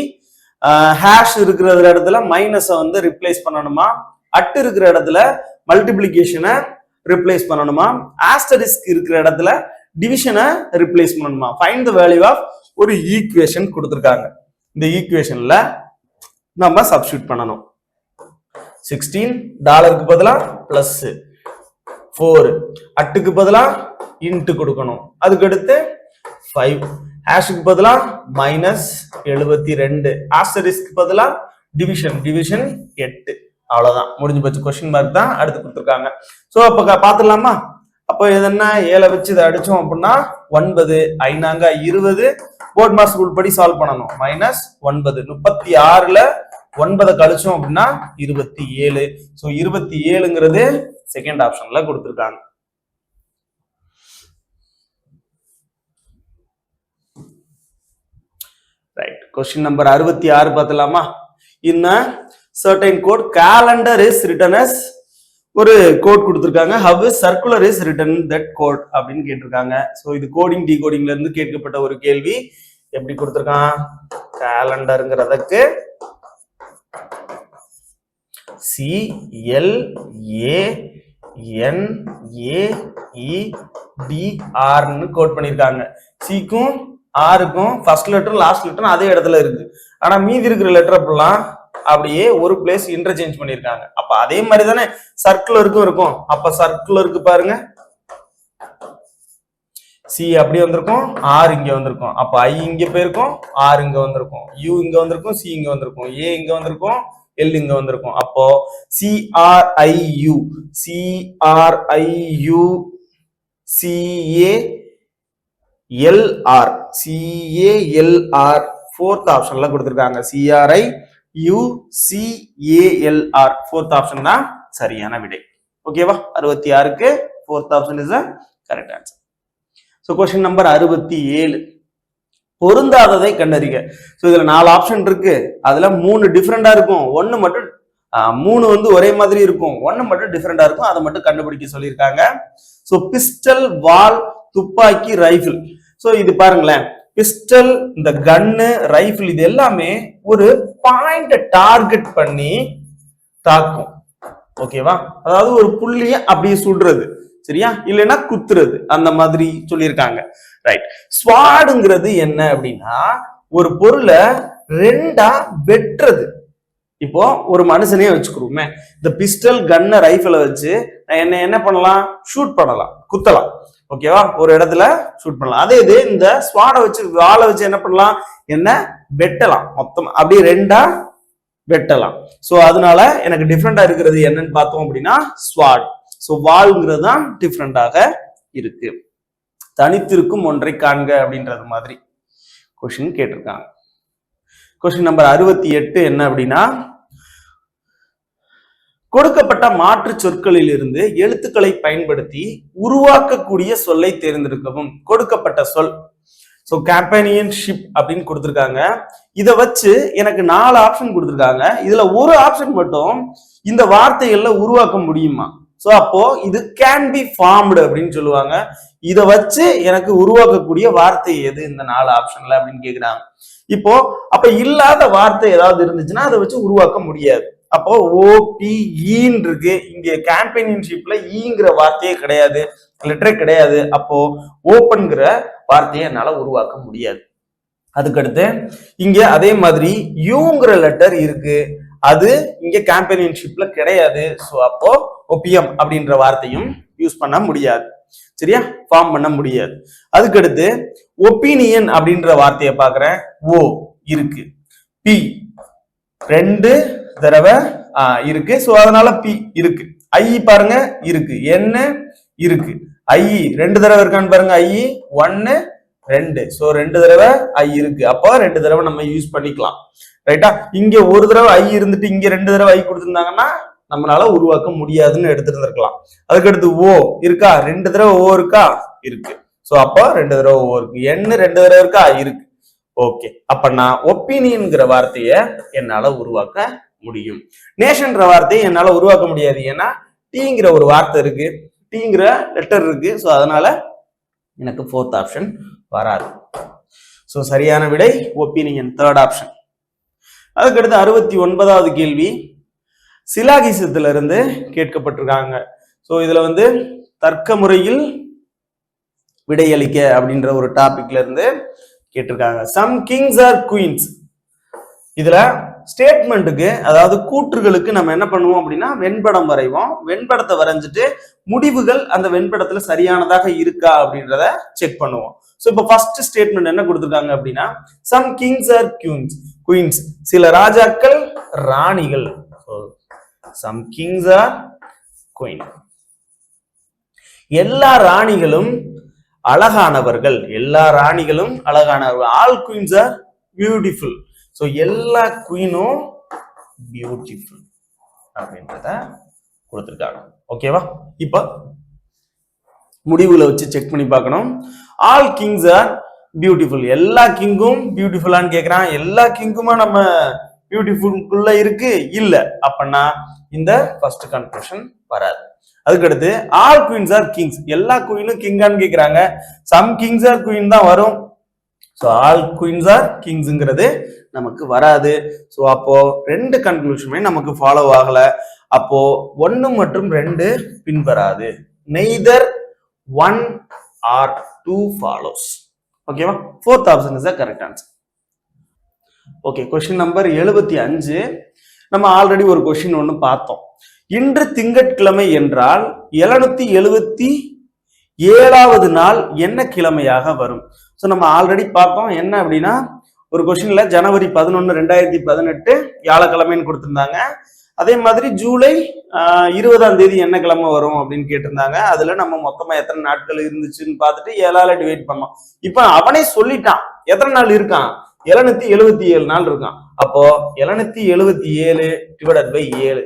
ஹேஷ் இருக்கிற இடத்துல மைனஸ வந்து ரிப்ளேஸ் பண்ணணுமா, அட் இருக்கிற இடத்துல மல்டிபிளிகேஷனை ரிப்ளேஸ் பண்ணணுமா, ஆஸ்டரிஸ்க் இருக்கிற இடத்துல டிவிஷனை ரிப்ளேஸ் பண்ணணுமா? ஃபைண்ட் தி வேல்யூ ஆஃப் ஒரு ஈக்குவேஷன் கொடுத்திருக்காங்க. இந்த ஈக்குவேஷன்ல நம்ம சப்ஸ்டிட்யூட் பண்ணணும். 16 டாலருக்கு பதிலா பிளஸ் 4, அட்டுக்கு பதிலா இன்ட்டு கொடுக்கணும். அதுக்கு அடுத்து 5, ஹேஷுக்கு பதிலா மைனஸ் 72, ஆஸ்டரிஸ்க்கு பதிலா டிவிஷன் 8. அவ்வளவுதான், முடிஞ்சு போச்சு. கொஸ்டின் மார்க் தான் அடுத்து கொடுத்துருக்காங்க. சோ அப்ப பாத்துடலாமா? அப்போ இது என்ன, 7 வச்சு இதை அடிச்சோம் அப்படின்னா 9, 5 20, போர்ட் மாஸ் ரூல் படி சால்வ் பண்ணணும். மைனஸ் 9, 36ல 9 கழிச்சோம் அப்படின்னா 27. சோ 27ங்கிறது செகண்ட் ஆப்ஷன்ல கொடுத்திருக்காங்க. Right, question number 66 பார்த்தலாமா? In a certain code, calendar is written as ஒரு கோட் கொடுத்திருக்காங்க. how is circular is written that code அப்படின்னு கேட்டிருக்காங்க. சோ இது கோடிங் டிகோடிங்ல இருந்து கேட்கப்பட்ட ஒரு கேள்வி. எப்படி கொடுத்திருக்கான்? கேலண்டர்ங்கிறதுக்கு CLANDR ன்னு கோட் பண்ணிருக்காங்க. சிக்கும் ஆருக்கும் ஃபர்ஸ்ட் லெட்டர் லாஸ்ட் லெட்டர் அதே இடத்துல இருக்கு. ஆனா மீதி இருக்கிற லெட்டர் அப்படிலாம் அப்படியே ஒரு பிளேஸ் இன்டர்சேஞ்ச் பண்ணிருக்காங்க. அப்ப அதே மாதிரி தானே சர்க்குலருக்கும் இருக்கும். அப்ப சர்க்குலருக்கு பாருங்க, சி அப்படி வந்திருக்கும், ஆர் இங்க வந்திருக்கும். அப்ப ஐ இங்க போயிருக்கும், ஆர் இங்க வந்திருக்கும், யூ இங்க வந்திருக்கும், சி இங்க வந்திருக்கும், ஏ இங்க வந்திருக்கும், எல் இங்க வந்திருக்கும். அப்போ CRIU CALR ஃபோர்த் ஆப்ஷன்ல கொடுத்திருக்காங்க. CRIUCALR ஃபோர்த் ஆப்ஷன் தான் சரியான விடை. ஓகேவா? 66க்கு fourth option is the correct answer. So question number 67, பொருந்தாததை கண்டறிக. சோ இதுல 4 ஆப்ஷன் இருக்கு. அதுல 3 டிஃபரெண்டா இருக்கும், ஒன்னு மட்டும் 3 வந்து ஒரே மாதிரி இருக்கும், ஒன்னு மட்டும் டிஃபரெண்டா இருக்கும். அதை மட்டும் கண்டுபிடிக்க சொல்லியிருக்காங்க. சோ பிஸ்டல், வால், துப்பாக்கி, ரைபிள். சோ இது பாருங்களேன், பிஸ்டல், இந்த கன்னு, ரைபிள் இது எல்லாமே ஒரு பாயிண்ட் டார்கெட் பண்ணி தாக்கும். ஓகேவா? அதாவது ஒரு புள்ளிய அப்படியே சுடுறது, சரியா? இல்லைன்னா குத்துறது, அந்த மாதிரி சொல்லியிருக்காங்க. ரைட். ஸ்வாடுங்கிறது என்ன அப்படின்னா ஒரு பொருளை 2ஆ வெட்டுறது. இப்போ ஒரு மனுஷனே வச்சுக்கிறோமே, இந்த பிஸ்டல், கன்ன, ரைபிளை வச்சு என்ன பண்ணலாம்? ஷூட் பண்ணலாம், குத்தலாம். ஓகேவா? ஒரு இடத்துல ஷூட் பண்ணலாம். அதே இது இந்த ஸ்வாடை வச்சு, வாளை வச்சு என்ன பண்ணலாம்? என்ன வெட்டலாம், மொத்தம் அப்படியே 2ஆ வெட்டலாம். சோ அதனால எனக்கு டிஃபரெண்டா இருக்கிறது என்னன்னு பார்த்தோம் அப்படின்னா ஸ்வாட். சோ வால்ங்கிறது தான் டிஃபரெண்டாக இருக்கு. தனித்திருக்கும் ஒன்றை காண்க அப்படின்றது மாதிரி கொஸ்டின் கேட்டிருக்காங்க. கொஸ்டின் நம்பர் 68 என்ன அப்படின்னா, கொடுக்கப்பட்ட மாற்று சொற்களில் இருந்து எழுத்துக்களை பயன்படுத்தி உருவாக்கக்கூடிய சொல்லை தேர்ந்தெடுக்கவும். கொடுக்கப்பட்ட சொல் ஸோ கம்பெனியன்ஷிப் அப்படின்னு கொடுத்துருக்காங்க. இதை வச்சு எனக்கு 4 ஆப்ஷன் கொடுத்துருக்காங்க. இதுல ஒரு ஆப்ஷன் மட்டும் இந்த வார்த்தைகள்ல உருவாக்க முடியுமா? ஸோ அப்போ இது கேன் பி ஃபார்ம்டு அப்படின்னு சொல்லுவாங்க. இதை வச்சு எனக்கு உருவாக்கக்கூடிய வார்த்தை எது இந்த 4 ஆப்ஷன்ல அப்படின்னு கேக்குறாங்க. இப்போ அப்ப இல்லாத வார்த்தை ஏதாவது இருந்துச்சுன்னா அதை வச்சு உருவாக்க முடியாது. அப்போ ஓபிஇன்னு இருக்கு. இங்க கேம்பெயின்ஷிப்ல ஈங்கிற வார்த்தையே கிடையாது, லெட்டரே கிடையாது. அப்போ ஓப்பன்கிற வார்த்தையை என்னால உருவாக்க முடியாது. அதுக்கடுத்து இங்க அதே மாதிரி யூங்கிற லெட்டர் இருக்கு, அது இங்க கேம்பெயின்ஷிப்ல கிடையாது. ஸோ அப்போ ஒபிஎம் அப்படின்ற வார்த்தையும் யூஸ் பண்ண முடியாது, சரியா, ஃபார்ம் பண்ண முடியாது. அதுக்கடுத்து ஒப்பீனியன் அப்படின்ற வார்த்தையை பாக்குறேன். ஓ இருக்கு, பி 2 தடவை இருக்கு, ஸோ அதனால பி இருக்கு. ஐ பாருங்க இருக்கு, என்ன இருக்கு, ஐ 2 தடவை இருக்கான்னு பாருங்க, ஐ 1 2, ஸோ 2 தடவை ஐ இருக்கு. அப்போ 2 தடவை நம்ம யூஸ் பண்ணிக்கலாம், ரைட்டா. இங்க ஒரு தடவை ஐ இருந்துட்டு இங்க 2 தடவை ஐ கொடுத்துருந்தாங்கன்னா நம்மளால உருவாக்க முடியாதுன்னு எடுத்துட்டு இருந்திருக்கலாம். அதுக்கடுத்து ஓ இருக்கா, 2 தடவை ஓ இருக்கா, இருக்கு. ஸோ அப்போ 2 தடவை ஓ இருக்கு, என்ன 2 தடவை இருக்கா, இருக்கு. ஓகே, அப்ப நான் ஒப்பீனியன்கிற வார்த்தையை என்னால உருவாக்க முடியும். நேஷன்ன்ற வார்த்தையை என்னால உருவாக்க முடியாது, ஏன்னா டீங்கிற ஒரு வார்த்தை இருக்கு, டீங்கிற லெட்டர் இருக்கு. ஸோ அதனால எனக்கு 4th ஆப்ஷன் வராது. ஸோ சரியான விடை ஒப்பீனியன், 3rd ஆப்ஷன். அதுக்கடுத்து 69வது கேள்வி சிலாகிசத்துல இருந்து கேட்கப்பட்டிருக்காங்க. ஸோ இதுல வந்து தர்க்க முறையில் விடையளிக்க அப்படின்ற ஒரு டாபிக்ல இருந்து கேட்டிருக்காங்க. Some kings are queens. இதுல ஸ்டேட்மெண்ட்டுக்கு, அதாவது கூற்றுகளுக்கு நம்ம என்ன பண்ணுவோம் அப்படின்னா வெண்படம் வரைவோம். வெண்படத்தை வரைஞ்சிட்டு முடிவுகள் அந்த வெண்படத்துல சரியானதாக இருக்கா அப்படின்றத செக் பண்ணுவோம். ஸோ இப்போ ஃபர்ஸ்ட் ஸ்டேட்மெண்ட் என்ன கொடுத்துருக்காங்க அப்படின்னா, சம் கிங்ஸ் ஆர் குயின்ஸ், சில ராஜாக்கள் ராணிகள். சம் கிங்ஸ் ஆர் குயின், எல்லா ராணிகளும் அழகானவர்கள், எல்லா ராணிகளும் அழகானவர்கள். All queens are beautiful, so எல்லா குயினும் பியூட்டிஃபுல் அப்படின்றத கொடுத்துருக்காங்க. ஓகேவா? இப்ப முடிவுல வச்சு செக் பண்ணி பார்க்கணும். ஆல் கிங்ஸ் ஆர் பியூட்டிஃபுல், எல்லா கிங்கும் பியூட்டிஃபுல்லான்னு கேட்கிறான். எல்லா கிங்குமா நம்ம பியூட்டிஃபுல்குள்ள இருக்கு இல்ல, அப்பனா இந்த ஃபர்ஸ்ட் கன்க்ளூஷன் வராது. அதுக்கடுத்து ஆல் குயின்ஸ் ஆர் கிங்ஸ், எல்லா குயினும் கிங்கான்னு கேட்கிறாங்க. சம் கிங்ஸ் ஆர் குயின் தான் வரும். ஸோ ஆல் குயின்ஸ் ஆர் கிங்ஸ்ங்கிறது நமக்கு வராது. ஸோ அப்போ 2 கன்க்ளூஷனுமே நமக்கு ஃபாலோ ஆகல. அப்போ 1 மற்றும் 2 பின்வராது. Neither 1 or 2 follows. ஓகேவா? 4th option is the correct answer. Okay, question number 75. நம்ம ஆல்ரெடி ஒரு கொஸ்டின் ஒன்று பார்த்தோம். இன்று திங்கட்கிழமை என்றால் 777வது நாள் என்ன கிழமையாக வரும்? ஸோ நம்ம ஆல்ரெடி பார்த்தோம். என்ன அப்படின்னா, ஒரு கொஸ்டின்ல ஜனவரி 11 2018 வியாழக்கிழமைன்னு கொடுத்திருந்தாங்க. அதே மாதிரி ஜூலை 20ஆம் தேதி என்ன கிழமை வரும் அப்படின்னு கேட்டிருந்தாங்க. அதுல நம்ம மொத்தமா எத்தனை நாட்கள் இருந்துச்சுன்னு பார்த்துட்டு 7ஆல டிவைட் பண்ணோம். இப்ப அவனே சொல்லிட்டான் எத்தனை நாள் இருக்கான், 777 நாள் இருக்கான். அப்போ 777 டிவைடட் பை 7,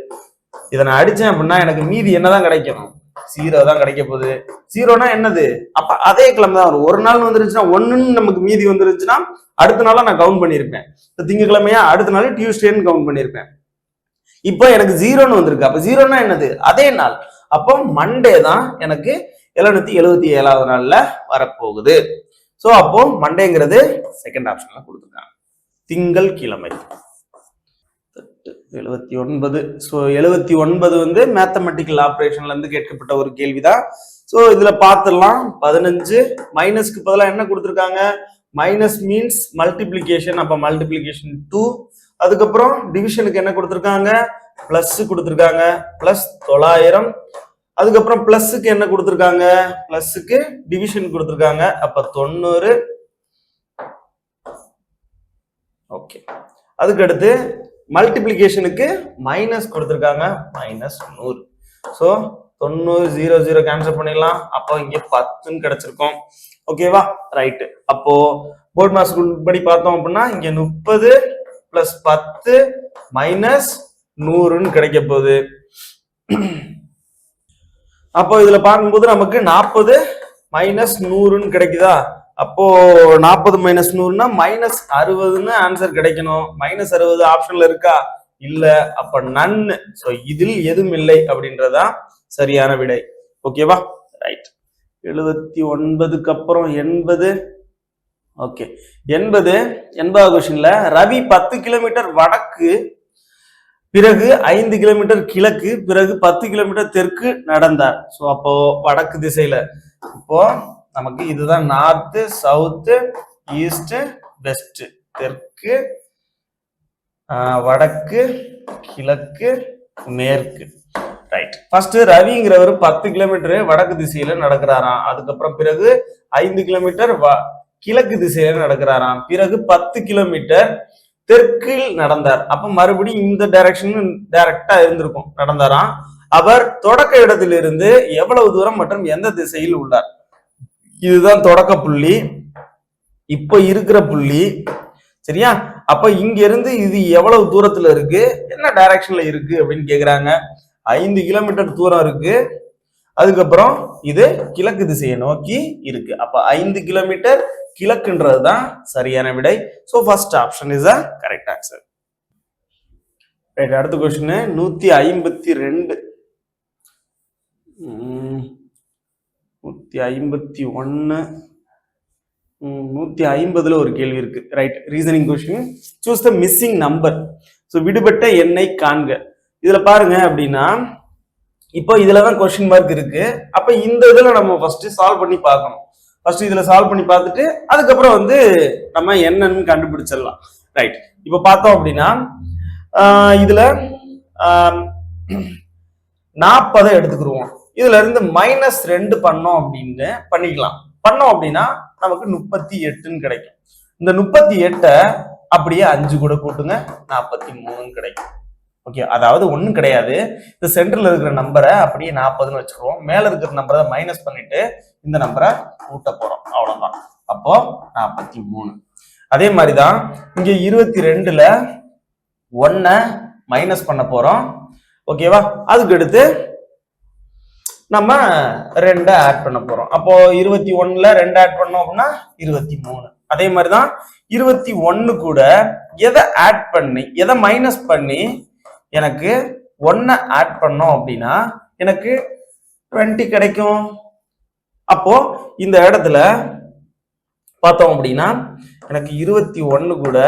இதை நான் அடிச்சேன் அப்படின்னா எனக்கு மீதி என்னதான் கிடைக்கும், 0 தான் கிடைக்க போகுது. 0னா என்னது, அப்ப அதே கிழமை தான் வரும். ஒரு நாள் வந்துருச்சுன்னா 1ன்னு நமக்கு மீதி வந்துருச்சுன்னா அடுத்த நாளா நான் கவுண்ட் பண்ணியிருப்பேன். திங்கக்கிழமையா அடுத்த நாள் டியூஸ்டேன்னு கவுண்ட் பண்ணியிருப்பேன். இப்போ எனக்கு 0ன்னு வந்திருக்கு. அப்ப 0னா என்னது, அதே நாள். அப்போ மண்டே தான் எனக்கு 777வது நாள்ல வரப்போகுது. சோ அப்போ மண்டேங்கிறது செகண்ட் ஆப்ஷன்ல கொடுத்துருக்காங்க. திங்கள் கிழமை 79. ஸோ 79 வந்து மேத்தமெட்டிக்கல் ஆப்ரேஷன்ல இருந்து கேட்கப்பட்ட ஒரு கேள்விதான். ஸோ இதுல பார்த்துடலாம். 15 மைனஸ்க்கு பதிலாக என்ன கொடுத்துருக்காங்க, மைனஸ் மீன்ஸ் மல்டிபிளிகேஷன். அப்ப மல்டிபிளிகேஷன் 2. அதுக்கப்புறம் டிவிஷனுக்கு என்ன கொடுத்துருக்காங்க, பிளஸ் கொடுத்துருக்காங்க, பிளஸ் 900. அதுக்கப்புறம் பிளஸுக்கு என்ன கொடுத்துருக்காங்க, பிளஸுக்கு டிவிஷன் கொடுத்துருக்காங்க. அப்ப 90. ஓகே, அதுக்கடுத்து மல்டிபிளிகேஷனுக்கு மைனஸ் கொடுத்துருக்காங்க, மைனஸ் 100. ஸோ 90 0 0 கேன்சல் பண்ணிடலாம். அப்போ இங்க 10ன்னு கிடைச்சிருக்கும். ஓகேவா, ரைட்டு. அப்போ போர்ட் மாஸ் படி பார்த்தோம் அப்படின்னா இங்க 30 பிளஸ் 10 மைனஸ் 100ன்னு கிடைக்க போகுது. அப்போ இதுல பார்க்கும்போது நமக்கு 40 மைனஸ் 100ன்னு கிடைக்குதா? அப்போ 40 மைனஸ் 100னா மைனஸ் 60ன்னு ஆன்சர் கிடைக்கணும். மைனஸ் 60 ஆப்ஷன்ல இருக்கா? இல்ல. அப்ப நன்னு. சோ இதில் எதுவும் இல்லை அப்படின்றதா சரியான விடை. ஓகேவா? ரைட். 79க்கு அப்புறம் 80. ஓகே, 80வது கொஸ்டின்ல ரவி 10 கிலோமீட்டர் வடக்கு, பிறகு 5 கிலோமீட்டர் கிழக்கு, பிறகு 10 கிலோமீட்டர் தெற்கு நடந்தார். ஸோ அப்போ வடக்கு திசையில இப்போ நமக்கு இதுதான் நார்த்து, சவுத்து, ஈஸ்ட், வெஸ்ட். தெற்கு, வடக்கு, கிழக்கு, மேற்கு. ரைட். ஃபர்ஸ்ட் ரவிங்கிறவர் 10 கிலோமீட்டர் வடக்கு திசையில நடக்கிறாராம். அதுக்கப்புறம் பிறகு 5 கிலோமீட்டர் கிழக்கு திசையில நடக்கிறாராம். பிறகு 10 கிலோமீட்டர் தெற்கில் நடந்தார். அப்ப மறுபடியும் இந்த டைரக்ஷன் டைரக்டா இருந்திருக்கும், நடந்தாராம். அவர் தொடக்க இடத்திலிருந்து எவ்வளவு தூரம் மற்றும் எந்த திசையில் உள்ளார்? இதுதான் தொடக்க புள்ளி, இப்ப இருக்கிற புள்ளி. சரியா? அப்ப இங்க இருந்து இது எவ்வளவு தூரத்துல இருக்கு, என்ன டைரக்ஷன்ல இருக்கு அப்படின்னு கேக்குறாங்க. 5 கிலோமீட்டர் தூரம் இருக்கு. அதுக்கப்புறம் இது கிழக்கு திசையை நோக்கி இருக்கு. அப்ப 5 கிலோமீட்டர் கிழக்குன்றதுதான் சரியான விடை. So first option is a correct answer. Right. அடுத்த क्वेश्चन 152. 151, 150ல ஒரு கேள்வி இருக்கு. Right. Reasoning question. Choose the missing number. So விடுபட்ட எண்ணை காண்க. இதுல பாருங்க அப்படின்னா இப்போ இதுலதான் கொஸ்டின் மார்க் இருக்கு. அப்ப இந்த இதுல நம்ம ஃபர்ஸ்ட் சால்வ் பண்ணி பார்க்கணும். ஃபர்ஸ்ட் இதுல சால்வ் பண்ணி பார்த்துட்டு அதுக்கப்புறம் வந்து நம்ம என்னன்னு கண்டுபிடிச்சிடலாம். ரைட். இப்ப பார்த்தோம் அப்படின்னா இதுல 40 எடுத்துக்கிடுவோம். இதுல இருந்து -2 பண்ணோம் அப்படின்னு பண்ணிக்கலாம். பண்ணோம் அப்படின்னா நமக்கு 38ன்னு கிடைக்கும். இந்த 38 அப்படியே 5 கூட கூட்டுங்க, 43 கிடைக்கும். ஓகே, அதாவது ஒன்றும் கிடையாது. இந்த சென்டர்ல இருக்கிற நம்பரை அப்படியே 40ன்னு வச்சுக்கிறோம். மேல இருக்கிற நம்பரை மைனஸ் பண்ணிட்டு இந்த நம்பரை கூட்ட போறோம், அவ்வளவுதான். அப்போ 43. அதே மாதிரிதான் இங்க 22ல 1 மைனஸ் பண்ண போறோம். ஓகேவா? அதுக்கு அடுத்து நம்ம 2 ஆட் பண்ண போறோம். அப்போ 21ல 2 ஆட் பண்ணோம் அப்படின்னா 23. அதே மாதிரிதான் 21 கூட எதை ஆட் பண்ணி எதை மைனஸ் பண்ணி எனக்கு 1 ஆட் பண்ணோம் அப்படின்னா எனக்கு 20 கிடைக்கும். அப்போ இந்த இடத்துல பார்த்தோம் அப்படின்னா எனக்கு 21 கூட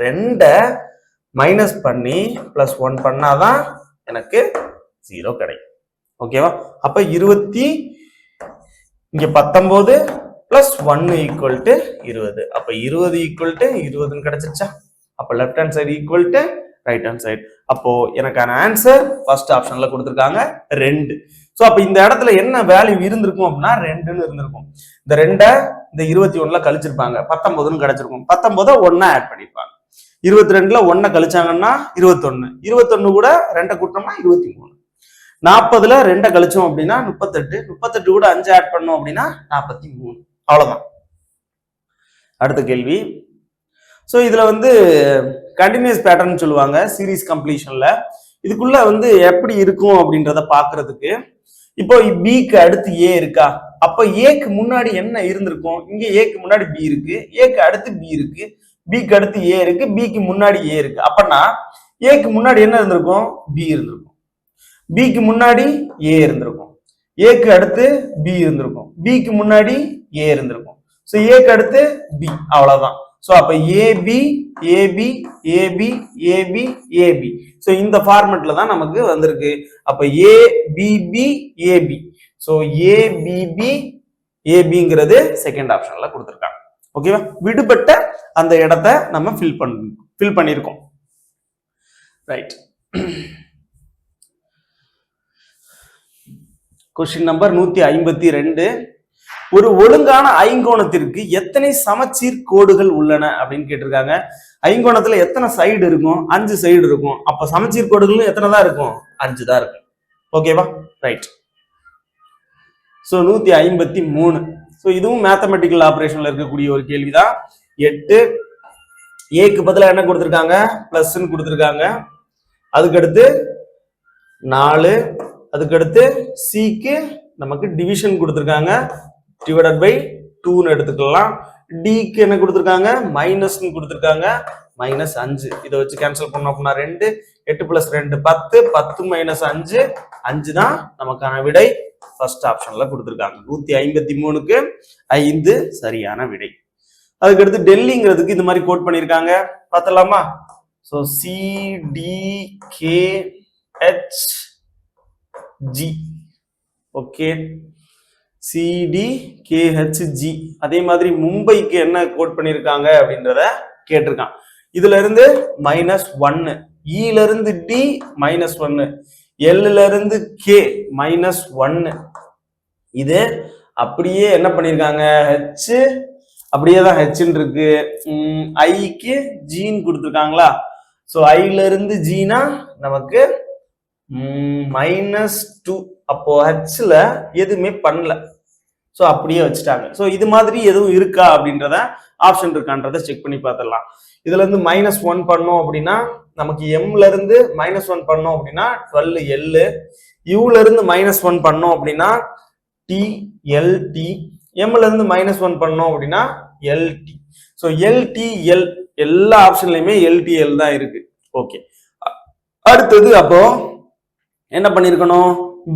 2 மைனஸ் பண்ணி பிளஸ் 1 பண்ணாதான் எனக்கு 0 கிடைக்கும். ஓகேவா? அப்ப 20 இங்க 19 பிளஸ் 1 ஈக்குவல் டு 20. அப்ப 20 ஈக்குவல் டு 20 கிடைச்சிருச்சா? அப்ப left hand side equal to right hand side. அப்போ எனக்கான ஆன்சர் ஃபர்ஸ்ட் ஆப்ஷன்ல கொடுத்துருக்காங்க 2. சோ அப்ப இந்த இடத்துல என்ன வேல்யூ இருந்திருக்கும் அப்படின்னா 2ன்னு இருந்திருக்கும். இந்த 2 இந்த 21ல கழிச்சிருப்பாங்க, 19ன்னு கிடைச்சிருக்கும். 19 1 ஆட் பண்ணிருப்பாங்க. 22ல 1 கழிச்சாங்கன்னா 21, 21 கூட 2 கூட்டோம்னா 23, 40ல 2 கழிச்சோம் அப்படின்னா 38, 38 கூட 5 ஆட் பண்ணோம் அப்படின்னா 43. அவ்வளவுதான். அடுத்த கேள்வி. ஸோ இதுல வந்து கண்டினியூஸ் பேட்டர்ன் சொல்லுவாங்க சீரீஸ் கம்ப்ளீஷன்ல. இதுக்குள்ள வந்து எப்படி இருக்கும் அப்படின்றத பாக்குறதுக்கு இப்போ பிக்கு அடுத்து ஏ இருக்கா, அப்ப ஏக்கு முன்னாடி என்ன இருந்திருக்கும்? இங்க ஏக்கு முன்னாடி பி இருக்கு, ஏக்கு அடுத்து பி இருக்கு, பிக்கு அடுத்து ஏ இருக்கு, பிக்கு முன்னாடி ஏ இருக்கு. அப்பனா ஏக்கு முன்னாடி என்ன இருந்திருக்கும்? பி இருந்திருக்கும். பிக்கு முன்னாடி ஏ இருந்திருக்கும், ஏக்கு அடுத்து பி இருந்திருக்கும், பிக்கு முன்னாடி ஏ இருந்திருக்கும். ஸோ ஏக்கு அடுத்து பி, அவ்வளவுதான். சோ அப்ப A B A B A B A B A B. So இந்த ஃபார்மட்ல தான் நமக்கு வந்திருக்கு. அப்ப ஏபிபி ஏபி. சோ ஏபிபி ஏபிங்கிறது செகண்ட் ஆப்ஷன்ல கொடுத்துருக்காங்க. ஓகேவா? விடுபட்ட அந்த இடத்தை நம்ம ஃபில் பண்ணிருக்கோம். ரைட். Question number 152. ஒரு ஒழுங்கான ஐங்கோணத்திற்கு எத்தனை சமச்சீர் கோடுகள் உள்ளன அப்படின்னு கேட்டிருக்காங்க. ஐங்கோணத்துல எத்தனை சைடு இருக்கும்? 5 சைடு இருக்கும். அப்ப சமச்சீர் கோடுகள் எத்தனை தான் இருக்கும்? 5 தான் இருக்கும். ஓகேவா? ரைட். சோ 153. சோ இதுவும் மேத்தமெட்டிக்கல் ஆபரேஷன்ல இருக்கக்கூடிய ஒரு கேள்விதான். 8 ஏக்கு பதிலாக என்ன கொடுத்துருக்காங்க, பிளஸ்ன்னு கொடுத்துருக்காங்க. அதுக்கடுத்து 4, அதுக்கடுத்து சிக்கு நமக்கு டிவிஷன் கொடுத்துருக்காங்க, டிவைடட் பை 2ன்னு எடுத்துக்கலாம். டிக்கு என்ன கொடுத்துருக்காங்க, மைனஸ்ன்னு கொடுத்துருக்காங்க, -5. இதை வச்சு கேன்சல் பண்ணோம் அப்படின்னா 2, 8 + 2 10, 10 - 5 5 தான் நமக்கான விடை. ஃபர்ஸ்ட் ஆப்ஷன்ல கொடுத்துருக்காங்க. 153க்கு 5 சரியான விடை. அதுக்கடுத்து டெல்லிங்கிறதுக்கு இந்த மாதிரி கோட் பண்ணியிருக்காங்க, பார்த்துடலாமா? So CDKHG, okay, CDKHG. அதே மாதிரி மும்பைக்கு என்ன கோட் பண்ணியிருக்காங்க அப்படின்றத கேட்டிருக்கான். இதுல இருந்து -1, ஈல இருந்து டி -1, எல்ல இருந்து கே -1. இது அப்படியே என்ன பண்ணிருக்காங்க, ஹெச் அப்படியே தான் ஹெச்ன்னு இருக்கு. ஐக்கு ஜின்னு கொடுத்துருக்காங்களா? ஸோ ஐல இருந்து ஜினா நமக்கு -2. அப்போ ஹெச்ல எதுவுமே பண்ணல, ஸோ அப்படியே வச்சுட்டாங்க. ஸோ இது மாதிரி எதுவும் இருக்கா அப்படின்றத, ஆப்ஷன் இருக்கான்றத செக் பண்ணி பார்த்துடலாம். இதுல இருந்து -1 பண்ணோம் அப்படின்னா நமக்கு எம்ல இருந்து -1 பண்ணோம் அப்படின்னா 12L, யூல இருந்து -1 பண்ணோம் அப்படின்னா TLT, எம்ல இருந்து -1 பண்ணோம் அப்படின்னா LT. ஸோ LTL எல்லா ஆப்ஷன்லயுமே LTL தான் இருக்கு. ஓகே, அடுத்தது அப்போ என்ன பண்ணிருக்கணும்,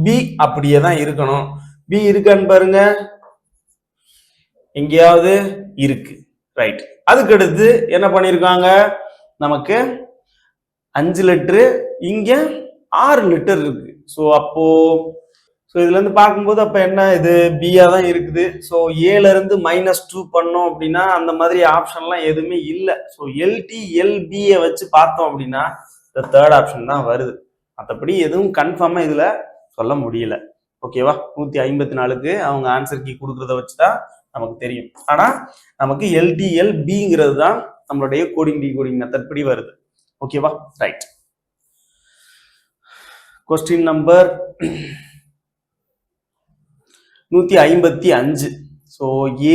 பி அப்படியே தான் இருக்கணும். பி இருக்கான்னு பாருங்க, எங்கேயாவது இருக்கு, ரைட். அதுக்கடுத்து என்ன பண்ணிருக்காங்க, நமக்கு 5 லிட்டரு, இங்க 6 லிட்டர் இருக்கு. ஸோ அப்போ இதுல இருந்து பார்க்கும்போது அப்ப என்ன, இது பியா தான் இருக்குது. ஸோ ஏல இருந்து -2 பண்ணோம் அப்படின்னா அந்த மாதிரி ஆப்ஷன்லாம் எதுவுமே இல்லை. ஸோ LTLBயை வச்சு பார்த்தோம் அப்படின்னா இந்த தேர்ட் ஆப்ஷன் தான் வருது. மற்றபடி எதுவும் கன்ஃபார்மா இதுல சொல்ல முடியல. ஓகேவா? 154க்கு அவங்க ஆன்சர் கீ கொடுக்கறத வச்சுதான் நமக்கு தெரியும். ஆனா நமக்கு LTLBங்கிறது தான் நம்மளுடைய கோடிங் டிகோடிங் மெத்தட் படி வருது. ஓகேவா? ரைட். Question number 155. ஸோ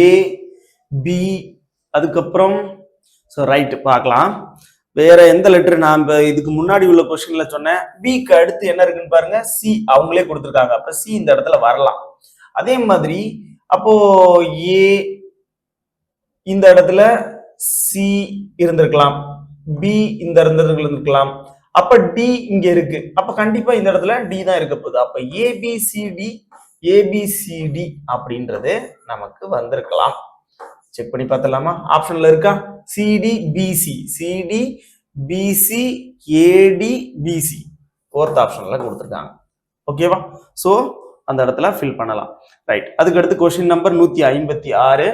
ஏ பி அதுக்கப்புறம் ஸோ ரைட் பார்க்கலாம். வேற எந்த லெட்டர் நான் இதுக்கு முன்னாடி உள்ள கொஸ்டின்ல சொன்னேன். பிக்கு அடுத்து என்ன இருக்குன்னு பாருங்க, சி அவங்களே கொடுத்துருக்காங்க. அப்ப சி இந்த இடத்துல வரலாம். அதே மாதிரி அப்போ ஏ இந்த இடத்துல சி இருந்திருக்கலாம், பி இந்த இடத்துல இருந்திருக்கலாம். அப்ப டி இங்க இருக்கு, அப்ப கண்டிப்பா இந்த இடத்துல டி தான் இருக்க போகுது. அப்ப ஏபிசிடி அப்படின்றது நமக்கு வந்திருக்கலாம். செக் பண்ணி பார்த்துடலாமா? ஆப்ஷன்ல இருக்கா? சிடிபிசி, சிடிபிசி, ஏடிபிசி ஃபோர்த் ஆப்ஷன்ல கொடுத்துருக்காங்க. ஓகேவா? ஸோ அந்த இடத்துல ஃபில் பண்ணலாம். ரைட். அதுக்கு அடுத்து கொஸ்டின் நம்பர் 156.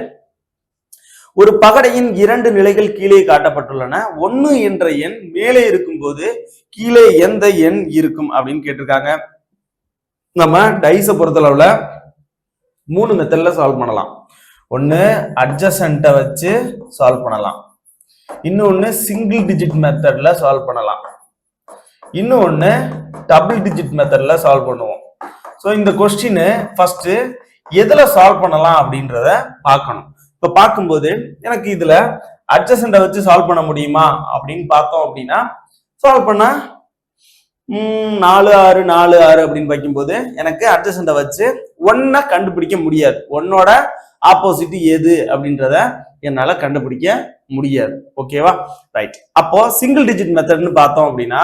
ஒரு பகடையின் 2 நிலைகள் கீழே காட்டப்பட்டுள்ளன. 1 என்ற எண் மேலே இருக்கும்போது கீழே எந்த எண் இருக்கும் அப்படின்னு கேட்டிருக்காங்க. நம்ம டைஸை பொறுத்தளவுல 3 மெத்தட்ல சால்வ் பண்ணலாம். ஒன்னு அட்ஜசன்ட்டை வச்சு சால்வ் பண்ணலாம், இன்னொன்னு சிங்கிள் டிஜிட் மெத்தட்ல சால்வ் பண்ணலாம், இன்னொன்னு டபுள் டிஜிட் மெத்தட்ல சால்வ் பண்ணுவோம். ஸோ இந்த கொஸ்டின் ஃபர்ஸ்ட் எதுல சால்வ் பண்ணலாம் அப்படின்றத பார்க்கணும். இப்ப பார்க்கும்போது எனக்கு இதுல அட்ஜசன்ட்டை வச்சு சால்வ் பண்ண முடியுமா அப்படின்னு பார்த்தோம் அப்படின்னா, சால்வ் பண்ணா 4 6 4 6 அப்படின்னு வைக்கும்போது எனக்கு அட்ஜசன்ட்டை வச்சு 1 கண்டுபிடிக்க முடியாது. 1ஓட ஆப்போசிட் எது அப்படின்றத என்னால கண்டுபிடிக்க முடியாது. ஓகேவா? ரைட். அப்போ சிங்கிள் டிஜிட் மெத்தட்னு பார்த்தோம் அப்படின்னா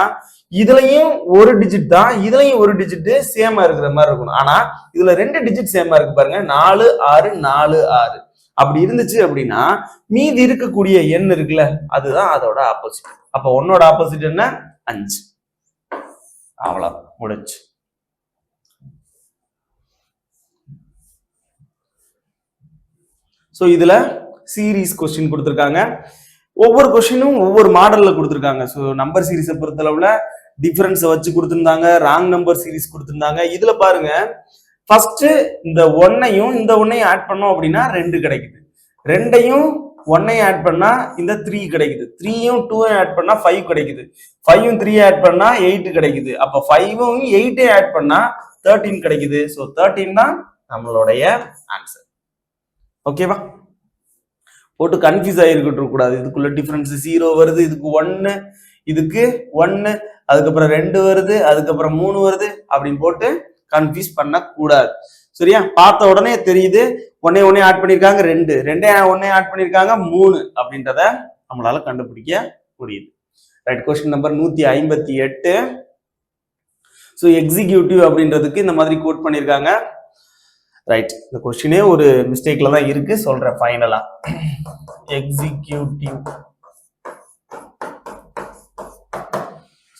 இதுலயும் ஒரு டிஜிட் தான், இதுலயும் ஒரு டிஜிட் சேமா இருக்கிற மாதிரி இருக்கணும். ஆனா இதுல 2 டிஜிட் சேமா இருக்கு பாருங்க, 4 6 4 6. அப்படி இருந்துச்சு அப்படின்னா மீதி இருக்கக்கூடிய எண் இருக்குல்ல, அதுதான் அதோட ஆப்போசிட். அப்ப 1ஓட ஆப்போசிட் என்ன? 5. அவ்வளவு முடிச்சு. ஸோ இதுல சீரீஸ் கொஸ்டின் கொடுத்துருக்காங்க. ஒவ்வொரு கொஸ்டினும் ஒவ்வொரு மாடல்ல கொடுத்துருக்காங்க. ஸோ நம்பர் சீரீஸை பொறுத்தளவுல டிஃபரன்ஸை வச்சு கொடுத்துருந்தாங்க, ராங் நம்பர் சீரீஸ் கொடுத்துருந்தாங்க. இதுல பாருங்க, ஃபர்ஸ்ட் இந்த 1ஐயும் இந்த 1ஐயும் ஆட் பண்ணோம் அப்படின்னா 2 கிடைக்குது, 2ஐயும் 1ஐயும் ஆட் பண்ணா இந்த 3 கிடைக்குது, 3யும் 2ஐயும் ஆட் பண்ணா 5 கிடைக்குது, 5யும் 3 ஆட் பண்ணா 8 கிடைக்குது. அப்ப 5யும் 8ஐயும் ஆட் பண்ணா 13 கிடைக்குது. ஸோ 13 தான் நம்மளுடைய ஆன்சர். ஓகேவா? போட்டு கன்ஃபியூஸ் ஆகிருக்கிட்டு கூடாது. இதுக்குள்ள டிஃபரன்ஸ் 0 வருது, இதுக்கு 1, இதுக்கு 1, அதுக்கப்புறம் 2 வருது, அதுக்கப்புறம் 3 வருது அப்படின்னு போட்டு கன்ஃபியூஸ் பண்ணக்கூடாது. சரியா? பார்த்த உடனே தெரியுது ஒன்னே ஆட் பண்ணியிருக்காங்க 2, ஒன்னே ஆட் பண்ணியிருக்காங்க 3 அப்படின்றத நம்மளால கண்டுபிடிக்க முடியுது. Right, question number 158. So executive அப்படின்றதுக்கு இந்த மாதிரி கோட் பண்ணியிருக்காங்க. ரைட், இந்த கொஸ்டினே ஒரு மிஸ்டேக்ல தான் இருக்கு, சொல்றேன் ஃபைனலா. எக்ஸிக்யூட்டிவ்,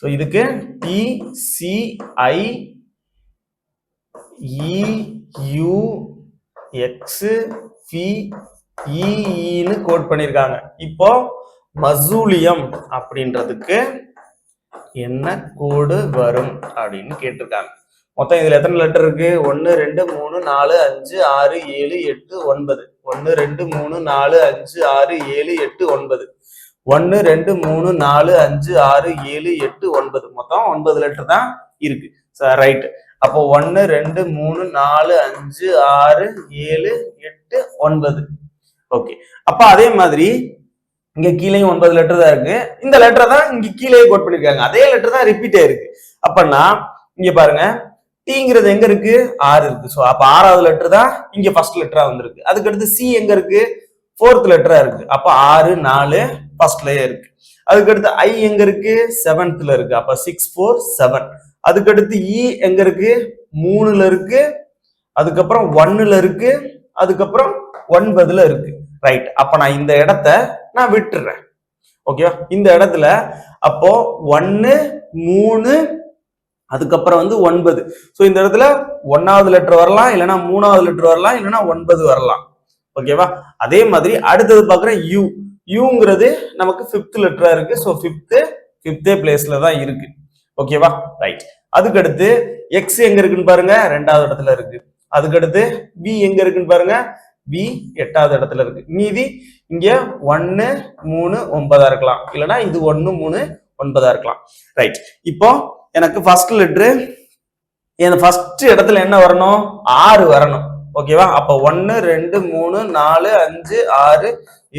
ஸோ இதுக்கு TCIEUXFEEன்னு கோட் பண்ணியிருக்காங்க. இப்போ மசூலியம் அப்படின்றதுக்கு என்ன கோடு வரும் அப்படின்னு கேட்டிருக்காங்க. மொத்தம் இதுல எத்தனை லெட்டர் இருக்கு? 1 2 3 4 5 6 7 8 9. 1 2 3 4 5 6 7 8 9. 1 2 3 4 5 6 7 8 9. மொத்தம் 9 லெட்டர் தான் இருக்கு. ரைட், அப்போ 1 2 3 4 5 6 7 8 9. ஓகே, அப்ப அதே மாதிரி இங்க கீழேயும் 9 லெட்டர் தான் இருக்கு. இந்த லெட்டர் தான் இங்க கீழே கோட் பண்ணிருக்காங்க. அதே லெட்டர் தான் ரிப்பீட் ஆயிருக்கு. அப்பன்னா இங்க பாருங்க, டீங்கிறது எங்க இருக்கு? 6 இருக்கு. ஸோ அப்ப 6வது லெட்டர் தான் இங்க ஃபர்ஸ்ட் லெட்டரா வந்திருக்கு. அதுக்கடுத்து சி எங்க இருக்கு? 4th லெட்டரா இருக்கு. அப்ப 6 4 ஃபர்ஸ்ட்லயே இருக்கு. அதுக்கடுத்து ஐ எங்க இருக்கு? 7th இருக்கு. அப்ப 6 4 7. அதுக்கடுத்து இ எங்க இருக்கு? 3ல இருக்கு. அதுக்கப்புறம் 1ல இருக்கு. அதுக்கப்புறம் 9ல இருக்கு. ரைட், அப்ப நான் இந்த இடத்த நான் விட்டுறேன். ஓகேவா? இந்த இடத்துல அப்போ 1 3 அதுக்கப்புறம் 9. ஸோ இந்த இடத்துல 1வது லெட்டர் வரலாம், இல்லைன்னா 3வது லெட்டர் வரலாம், இல்லைன்னா 9 வரலாம். ஓகேவா? அதே மாதிரி அடுத்தது பாக்குறேன் யூ. யூங்கிறது நமக்கு 5th லெட்டரா இருக்கு. ஸோ 5th பிளேஸ்ல தான் இருக்கு. ஓகேவா? ரைட், அதுக்கடுத்து எக்ஸ் எங்க இருக்குன்னு பாருங்க, 2வது இடத்துல இருக்கு. அதுக்கடுத்து பி எங்க இருக்குன்னு பாருங்க, பி 8வது இடத்துல இருக்கு. மீதி இங்க 1 3 9 இருக்கலாம், இல்லைன்னா இது 1 3 9 இருக்கலாம். ரைட், இப்போ எனக்கு ஃபர்ஸ்ட் லெட்டரு ஃபர்ஸ்ட் இடத்துல என்ன வரணும்? 6 வரணும். ஓகேவா? அப்ப 1 2 3 4 5 6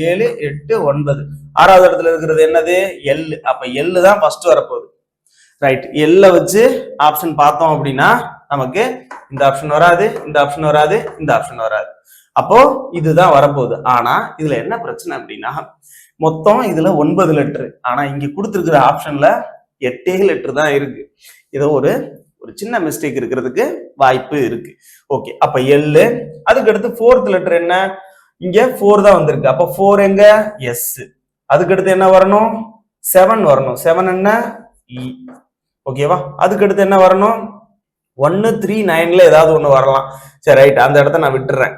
7 8 9. 6வது இடத்துல இருக்கிறது என்னது? எல். அப்ப எல் தான் ஃபர்ஸ்ட் வரப்போகுது. ரைட், எல்ல வச்சு ஆப்ஷன் பார்த்தோம் அப்படின்னா நமக்கு இந்த ஆப்ஷன் வராது, இந்த ஆப்ஷன் வராது, இந்த ஆப்ஷன் வராது. அப்போ இதுதான் வரப்போகுது. ஆனா இதுல என்ன பிரச்சனை அப்படின்னா, மொத்தம் இதுல 9 லெட்டர், ஆனா இங்க கொடுத்துருக்கிற ஆப்ஷன்ல 8 லெட்டர் தான் இருக்கு. இதோ ஒரு சின்ன மிஸ்டேக் இருக்கிறதுக்கு வாய்ப்பு இருக்கு. ஓகே, அப்ப எல்லு. அதுக்கு அடுத்து 4th லெட்டர் என்ன? இங்க 4 தான் வந்திருக்கு. அப்ப 4 எங்க? எஸ். அதுக்கடுத்து என்ன வரணும்? 7 வரணும். 7 என்ன? இ. ஓகேவா? அதுக்கடுத்து என்ன வரணும்? 1 3 9ல ஏதாவது ஒண்ணு வரலாம். சரி, ரைட், அந்த இடத்த நான் விட்டுறேன்.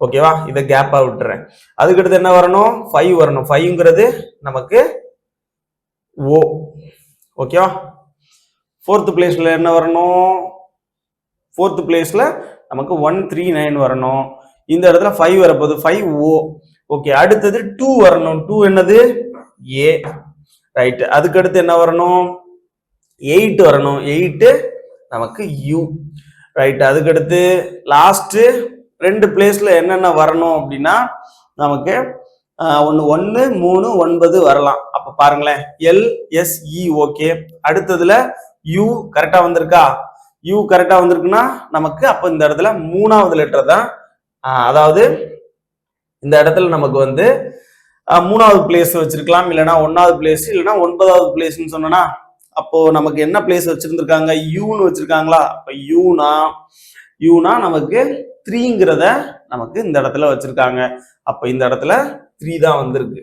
ஓகேவா? இதை கேப்பா விட்டுறேன். அதுக்கடுத்து என்ன வரணும்? 5 வரணும். 5ங்கிறது நமக்கு ஓ. ஓகேவா? 4th பிளேஸ்ல என்ன வரணும்? 4th பிளேஸ்ல நமக்கு 1 3 9 வரணும். இந்த இடத்துல 5 வரப்போகுது. 5 ஓ. ஓகே, அடுத்தது 2 வரணும். 2 என்னது? ஏ. ரைட், அதுக்கு அடுத்து என்ன வரணும்? 8 வரணும். 8 நமக்கு யூ. ரைட், அதுக்கு அடுத்து லாஸ்ட் 2 பிளேஸ்ல என்னென்ன வரணும் அப்படின்னா நமக்கு 1 3 9 வரலாம். அப்ப பாருங்களேன், எல் எஸ் இ. ஓகே, அடுத்ததுல யூ கரெக்டா வந்திருக்கா? யூ கரெக்டா வந்திருக்குன்னா நமக்கு அப்ப இந்த இடத்துல 3வது லெட்டர் தான், அதாவது இந்த இடத்துல நமக்கு 3வது பிளேஸ் வச்சிருக்கலாம், இல்லைன்னா 1வது பிளேஸ், இல்லைன்னா 9வது பிளேஸ்ன்னு சொன்னா அப்போ நமக்கு என்ன பிளேஸ் வச்சிருந்திருக்காங்க? யூன்னு வச்சிருக்காங்களா? அப்ப யூனா நமக்கு 3ங்கிறத நமக்கு இந்த இடத்துல வச்சிருக்காங்க. அப்ப இந்த இடத்துல 3 தான் வந்திருக்கு.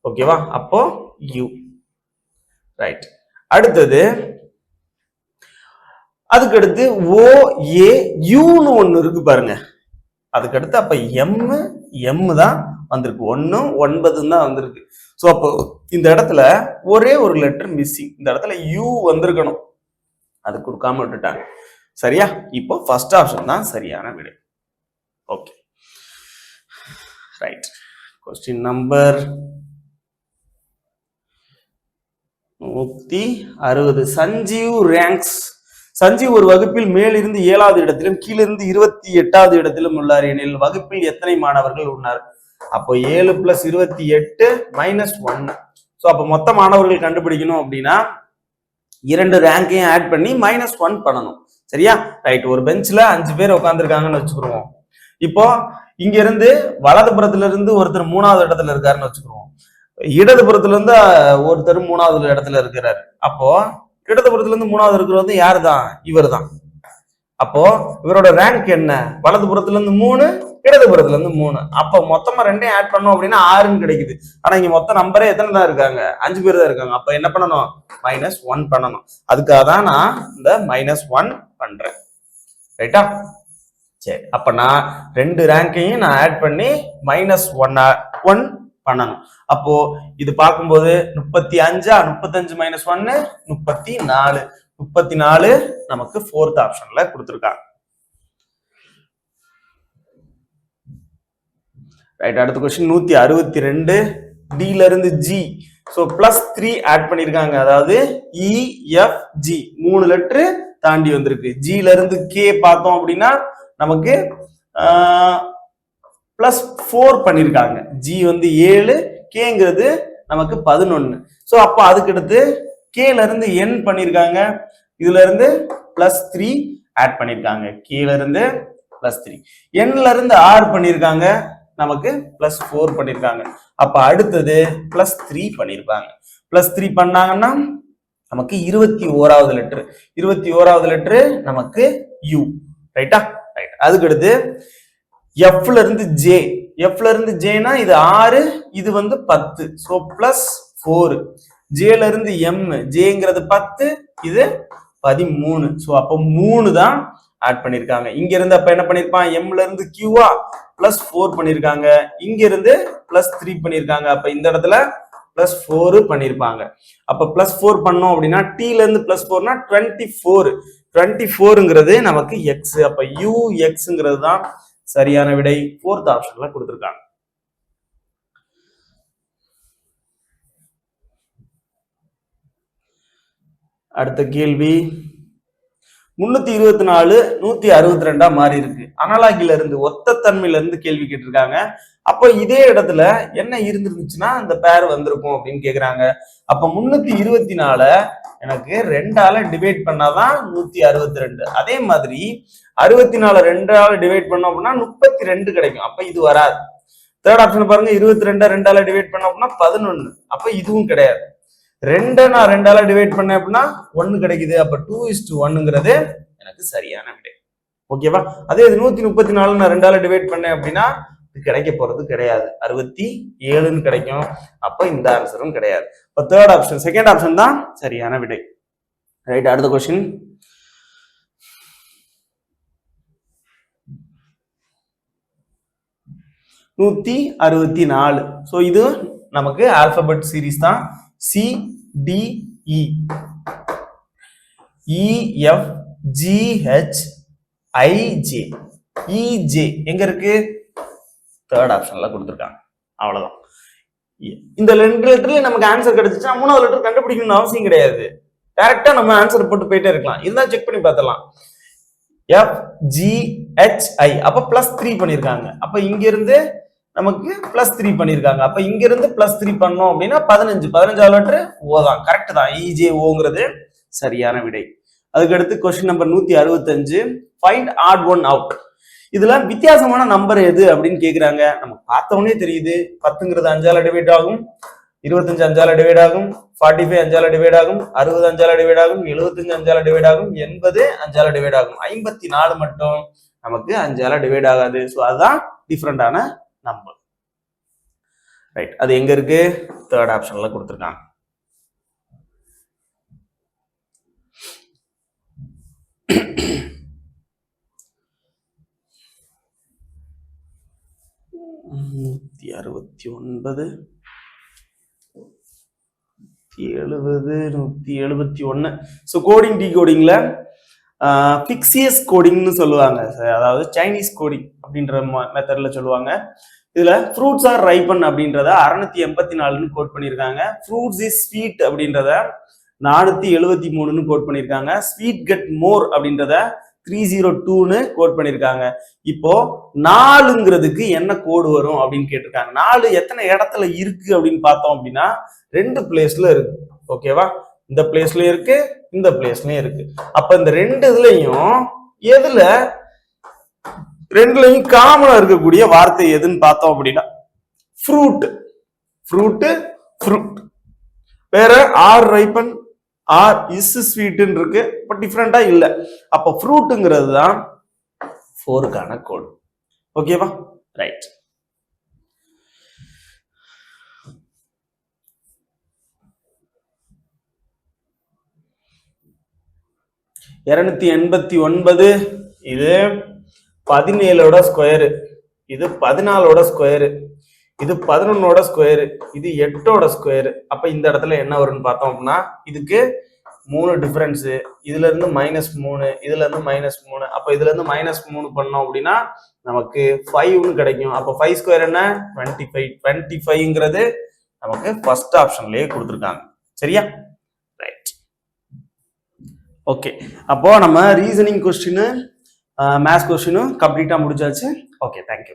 ஓகேவா? அப்போ யூ. ரைட், அடுத்தது அதுக்கடுத்து ஓ ஏ யூன்னு ஒண்ணு இருக்கு பாருங்க. அதுக்கடுத்து அப்ப எம் தான் வந்திருக்கு. 1 9 தான் வந்திருக்கு. ஸோ அப்போ இந்த இடத்துல ஒரே ஒரு லெட்டர் மிஸ்ஸிங். இந்த இடத்துல யூ வந்திருக்கணும், அது கொடுக்காம விட்டுட்டாங்க. சரியா? இப்போ ஃபர்ஸ்ட் ஆப்ஷன் தான் சரியான விடை. Okay, right. Question number 160. Sanjeev ranks. Sanjeev ஒரு வகுப்பில் மேலிருந்து 7வது இடத்திலும் கீழிருந்து 28வது இடத்திலும் உள்ளார் எனில் வகுப்பில் எத்தனை மாணவர்கள் உள்ளனர்? அப்போ 7 + 28 -1. ஸோ அப்போ மொத்த மாணவர்கள் கண்டுபிடிக்கணும் அப்படின்னா 2 ரேங்கையும் ஆட் பண்ணி -1 பண்ணணும். சரியா? ரைட். ஒரு பெஞ்ச்ல 5 பேர் உட்காந்துருக்காங்கன்னு வச்சுக்கிருவோம். இப்போ இங்க இருந்து வலதுபுறத்துல இருந்து ஒருத்தர் 3வது இடத்துல இருக்காருன்னு வச்சுக்கிருவோம். இடதுபுறத்துல இருந்து ஒருத்தர் 3வது இடத்துல இருக்கிறாரு. அப்போ இடதுபுறத்துல இருந்து 3வது இருக்கிறது யாரு தான்? இவர் தான். அப்போ இவரோட ரேங்க் என்ன? வலதுபுறத்துல இருந்து 3, இடதுபுறத்துல இருந்து 3. அப்ப மொத்தமா 2ஐயும் ஆட் பண்ணோம் அப்படின்னா 6ன்னு கிடைக்குது. ஆனா இங்க மொத்த நம்பரே எத்தனை தான் இருக்காங்க? 5 பேர் தான் இருக்காங்க. அப்ப என்ன பண்ணணும்? -1 பண்ணணும். அதுக்காக தான் நான் இந்த -1 பண்றேன். ரைட்டா? சரி, அப்ப நான் 2 ரேங்கையும் நான் ஆட் பண்ணி -1 பண்ணணும். அப்போ இது பார்க்கும்போது 35 35 -1 34. 34 நமக்கு 4th ஆப்ஷன்ல கொடுத்திருக்காங்க. ரைட். அடுத்த क्वेश्चन 162 D ல இருந்து G. சோ +3 ஆட் பண்ணிருக்காங்க. அதாவது E F G 3 லெட்டர் தாண்டி வந்திருக்கு. G ல இருந்து K பார்த்தோம் அப்படின்னா நமக்கு +4 பண்ணிருக்காங்க. G வந்து 7, Kங்கிறது நமக்கு 11. சோ அப்ப அதுக்கு அடுத்து K ல இருந்து N பண்ணிருக்காங்க. இதுல இருந்து +3 ஆட் பண்ணிருக்காங்க. K ல இருந்து +3, N ல இருந்து R பண்ணிருக்காங்க. நமக்கு +4 பண்ணிருக்காங்க. அப்ப அடுத்தது +3 பண்ணிருப்பாங்க. +3 பண்ணாங்கன்னா நமக்கு 21வது லெட்டர். 21வது லெட்டர் நமக்கு U. ரைட்டா? ரைட். அதுக்கு அடுத்து F ல இருந்து J. F ல இருந்து Jனா இது 6, இது வந்து 10. சோ +4. J ல இருந்து M. Jங்கிறது 10, இது 13. சோ அப்ப 3 தான் ஆட் பண்ணிருக்காங்க. இங்க இருந்து அப்ப என்ன பண்ணிருப்பான்? M ல இருந்து Q +4 பண்ணிருக்காங்க. இங்க இருந்து +3 பண்ணிருக்காங்க. அப்ப இந்த இடத்துல +4 பண்ணிருப்பாங்க. அப்ப +4 பண்ணோம் அப்படின்னா T ல இருந்து +4னா 24. 24ங்கிறது நமக்கு X. அப்ப UXங்கிறது தான் சரியான விடை. 4th ஆப்ஷன்ல கொடுத்திருக்காங்க. அடுத்த கேள்வி 324 162 மாறி இருக்கு. அனலாகில இருந்து ஒத்த தன்மையில இருந்து கேள்வி கேட்டிருக்காங்க. அப்ப இதே இடத்துல என்ன இருந்துருந்துச்சுன்னா அந்த பேர் வந்திருக்கும் அப்படின்னு கேக்குறாங்க. அப்ப 324 எனக்கு 2ஆல டிவைட் பண்ணாதான் 162. அதே மாதிரி 64 2ஆல டிவைட் பண்ணோம் அப்படின்னா 32 கிடைக்கும். அப்ப இது வராது. தேர்ட் ஆப்ஷன் பாருங்க, 22 2ஆல டிவைட் பண்ணோம் அப்படின்னா 11. அப்ப இதுவும் கிடையாது. 2 நான் 2ஆல டிவைட் பண்ணேன் அப்படின்னா 1 கிடைக்குது. அப்ப 2:1ங்கிறது எனக்கு சரியான விடை. ஓகேவா? அதே இது 134 நான் 2ஆல டிவைட் பண்ணேன் அப்படின்னா இது கிடைக்க போறது கிடையாது. 67ன்னு கிடைக்கும். அப்ப இந்த ஆன்சரும் கிடையாது. இப்ப தேர்ட் ஆப்ஷன், செகண்ட் ஆப்ஷன் தான் சரியான விடை. ரைட். அடுத்த क्वेश्चन 164. சோ இது நமக்கு ஆல்பபெட் சீரிஸ் தான். C D E E F G H I J E J எங்க இருக்கு? தேர்ட் ஆப்ஷன்ல கொடுத்திருக்காங்க. அவ்வளவுதான். இந்த 2 லெட்டர்ல நமக்கு ஆன்சர் கிடைச்சிச்சா 3வது லெட்டர் கண்டுபிடிக்கணும்னு அவசியம் கிடையாது. டைரக்டா நம்ம ஆன்சர் போட்டு போயிட்டே இருக்கலாம். இதுதான் செக் பண்ணி பார்த்தலாம். F G H I அப்ப +3 பண்ணிருக்காங்க. அப்ப இங்க இருந்து நமக்கு +3 பண்ணிருக்காங்க. அப்ப இங்க இருந்து +3 பண்ணோம் அப்படின்னா 15. 15வது லெட்டர் O தான். கரெக்ட் தான். EJOங்கிறது சரியான விடை. அதுக்கு அடுத்து question number 165. Find odd one out. இதுல வித்தியாசமான நம்பர் எது அப்படின்னு கேக்குறாங்க. நம்ம பார்த்தவொடனே தெரியுது. 10ங்கிறது 5ஆல டிவைட் ஆகும், 25 5ஆல டிவைட் ஆகும், 45 5ஆல டிவைட் ஆகும், 60 5ஆல டிவைட் ஆகும், 75 5ஆல டிவைட் ஆகும், 80 5ஆல டிவைட் ஆகும். 54 மட்டும் நமக்கு 5ஆல டிவைட் ஆகாது. சோ அதுதான் டிஃபரெண்டான நம்பர். ரைட். அது எங்க இருக்கு? தேர்ட் ஆப்ஷன்ல கொடுத்திருக்காங்க. நூத்தி 69 171. ஸோ கோடிங் டிகோடிங்ல பிக்சியஸ் கோடிங்னு சொல்லுவாங்க. அதாவது சைனீஸ் கோடிங் அப்படின்ற மெத்தட்ல சொல்லுவாங்க. இதுல ஃப்ரூட்ஸ் ஆர் ரைப்பன் அப்படின்றத 684ன்னு கோட் பண்ணியிருக்காங்க. ஃப்ரூட்ஸ் இஸ் ஸ்வீட் அப்படின்றத 473ன்னு கோட் பண்ணியிருக்காங்க. ஸ்வீட் கெட் மோர் அப்படின்றத 302ன்னு கோட் பண்ணியிருக்காங்க. இப்போ 4ங்கிறதுக்கு என்ன கோடு வரும் அப்படின்னு கேட்டிருக்காங்க. 4 எத்தனை இடத்துல இருக்கு அப்படின்னு பார்த்தோம் அப்படின்னா 2 பிளேஸ்ல இருக்கு. ஓகேவா? இந்த பிளேஸ்லயும் இருக்கு, இந்த பிளேஸ்லயும் இருக்கு. அப்ப இந்த 2 இதுலயும் எதுல 2லயும் காமனா இருக்கக்கூடிய வார்த்தை எதுன்னு பார்த்தோம் அப்படின்னா ஃப்ரூட். ஃப்ரூட் ஃப்ரூட் வேற ஆர் ரைப்பன் ஆர் இஸ் ஸ்வீட்னு இருக்கு, பட் டிஃப்ரெண்டா இல்ல. அப்ப ஃப்ரூட்டுங்கிறது தான் 4க்கான கோடு. ஓகேவா? ரைட். (289) இது 17ஓட ஸ்கொயரு, இது 14ஓட ஸ்கொயரு, இது 11ஓட ஸ்கொயரு, இது 8ஓட ஸ்கொயரு. அப்ப இந்த இடத்துல என்ன வரும்னு பார்த்தோம் அப்படின்னா இதுக்கு 3 டிஃபரன்ஸ். இதுல இருந்து -3, இதுல இருந்து -3. அப்ப இதுல இருந்து -3 பண்ணோம் அப்படின்னா நமக்கு 5ன்னு கிடைக்கும். அப்ப 5 ஸ்கொயர் என்ன? 25. 25ங்கிறது நமக்கு ஃபர்ஸ்ட் ஆப்ஷன்லயே கொடுத்துருக்காங்க. சரியா? ரைட். ஓகே, அப்போ நம்ம ரீசனிங் கொஸ்டின் மேத்ஸ் கொஸ்டினும் கம்ப்ளீட்டா முடிஞ்சாச்சு. Okay, thank you.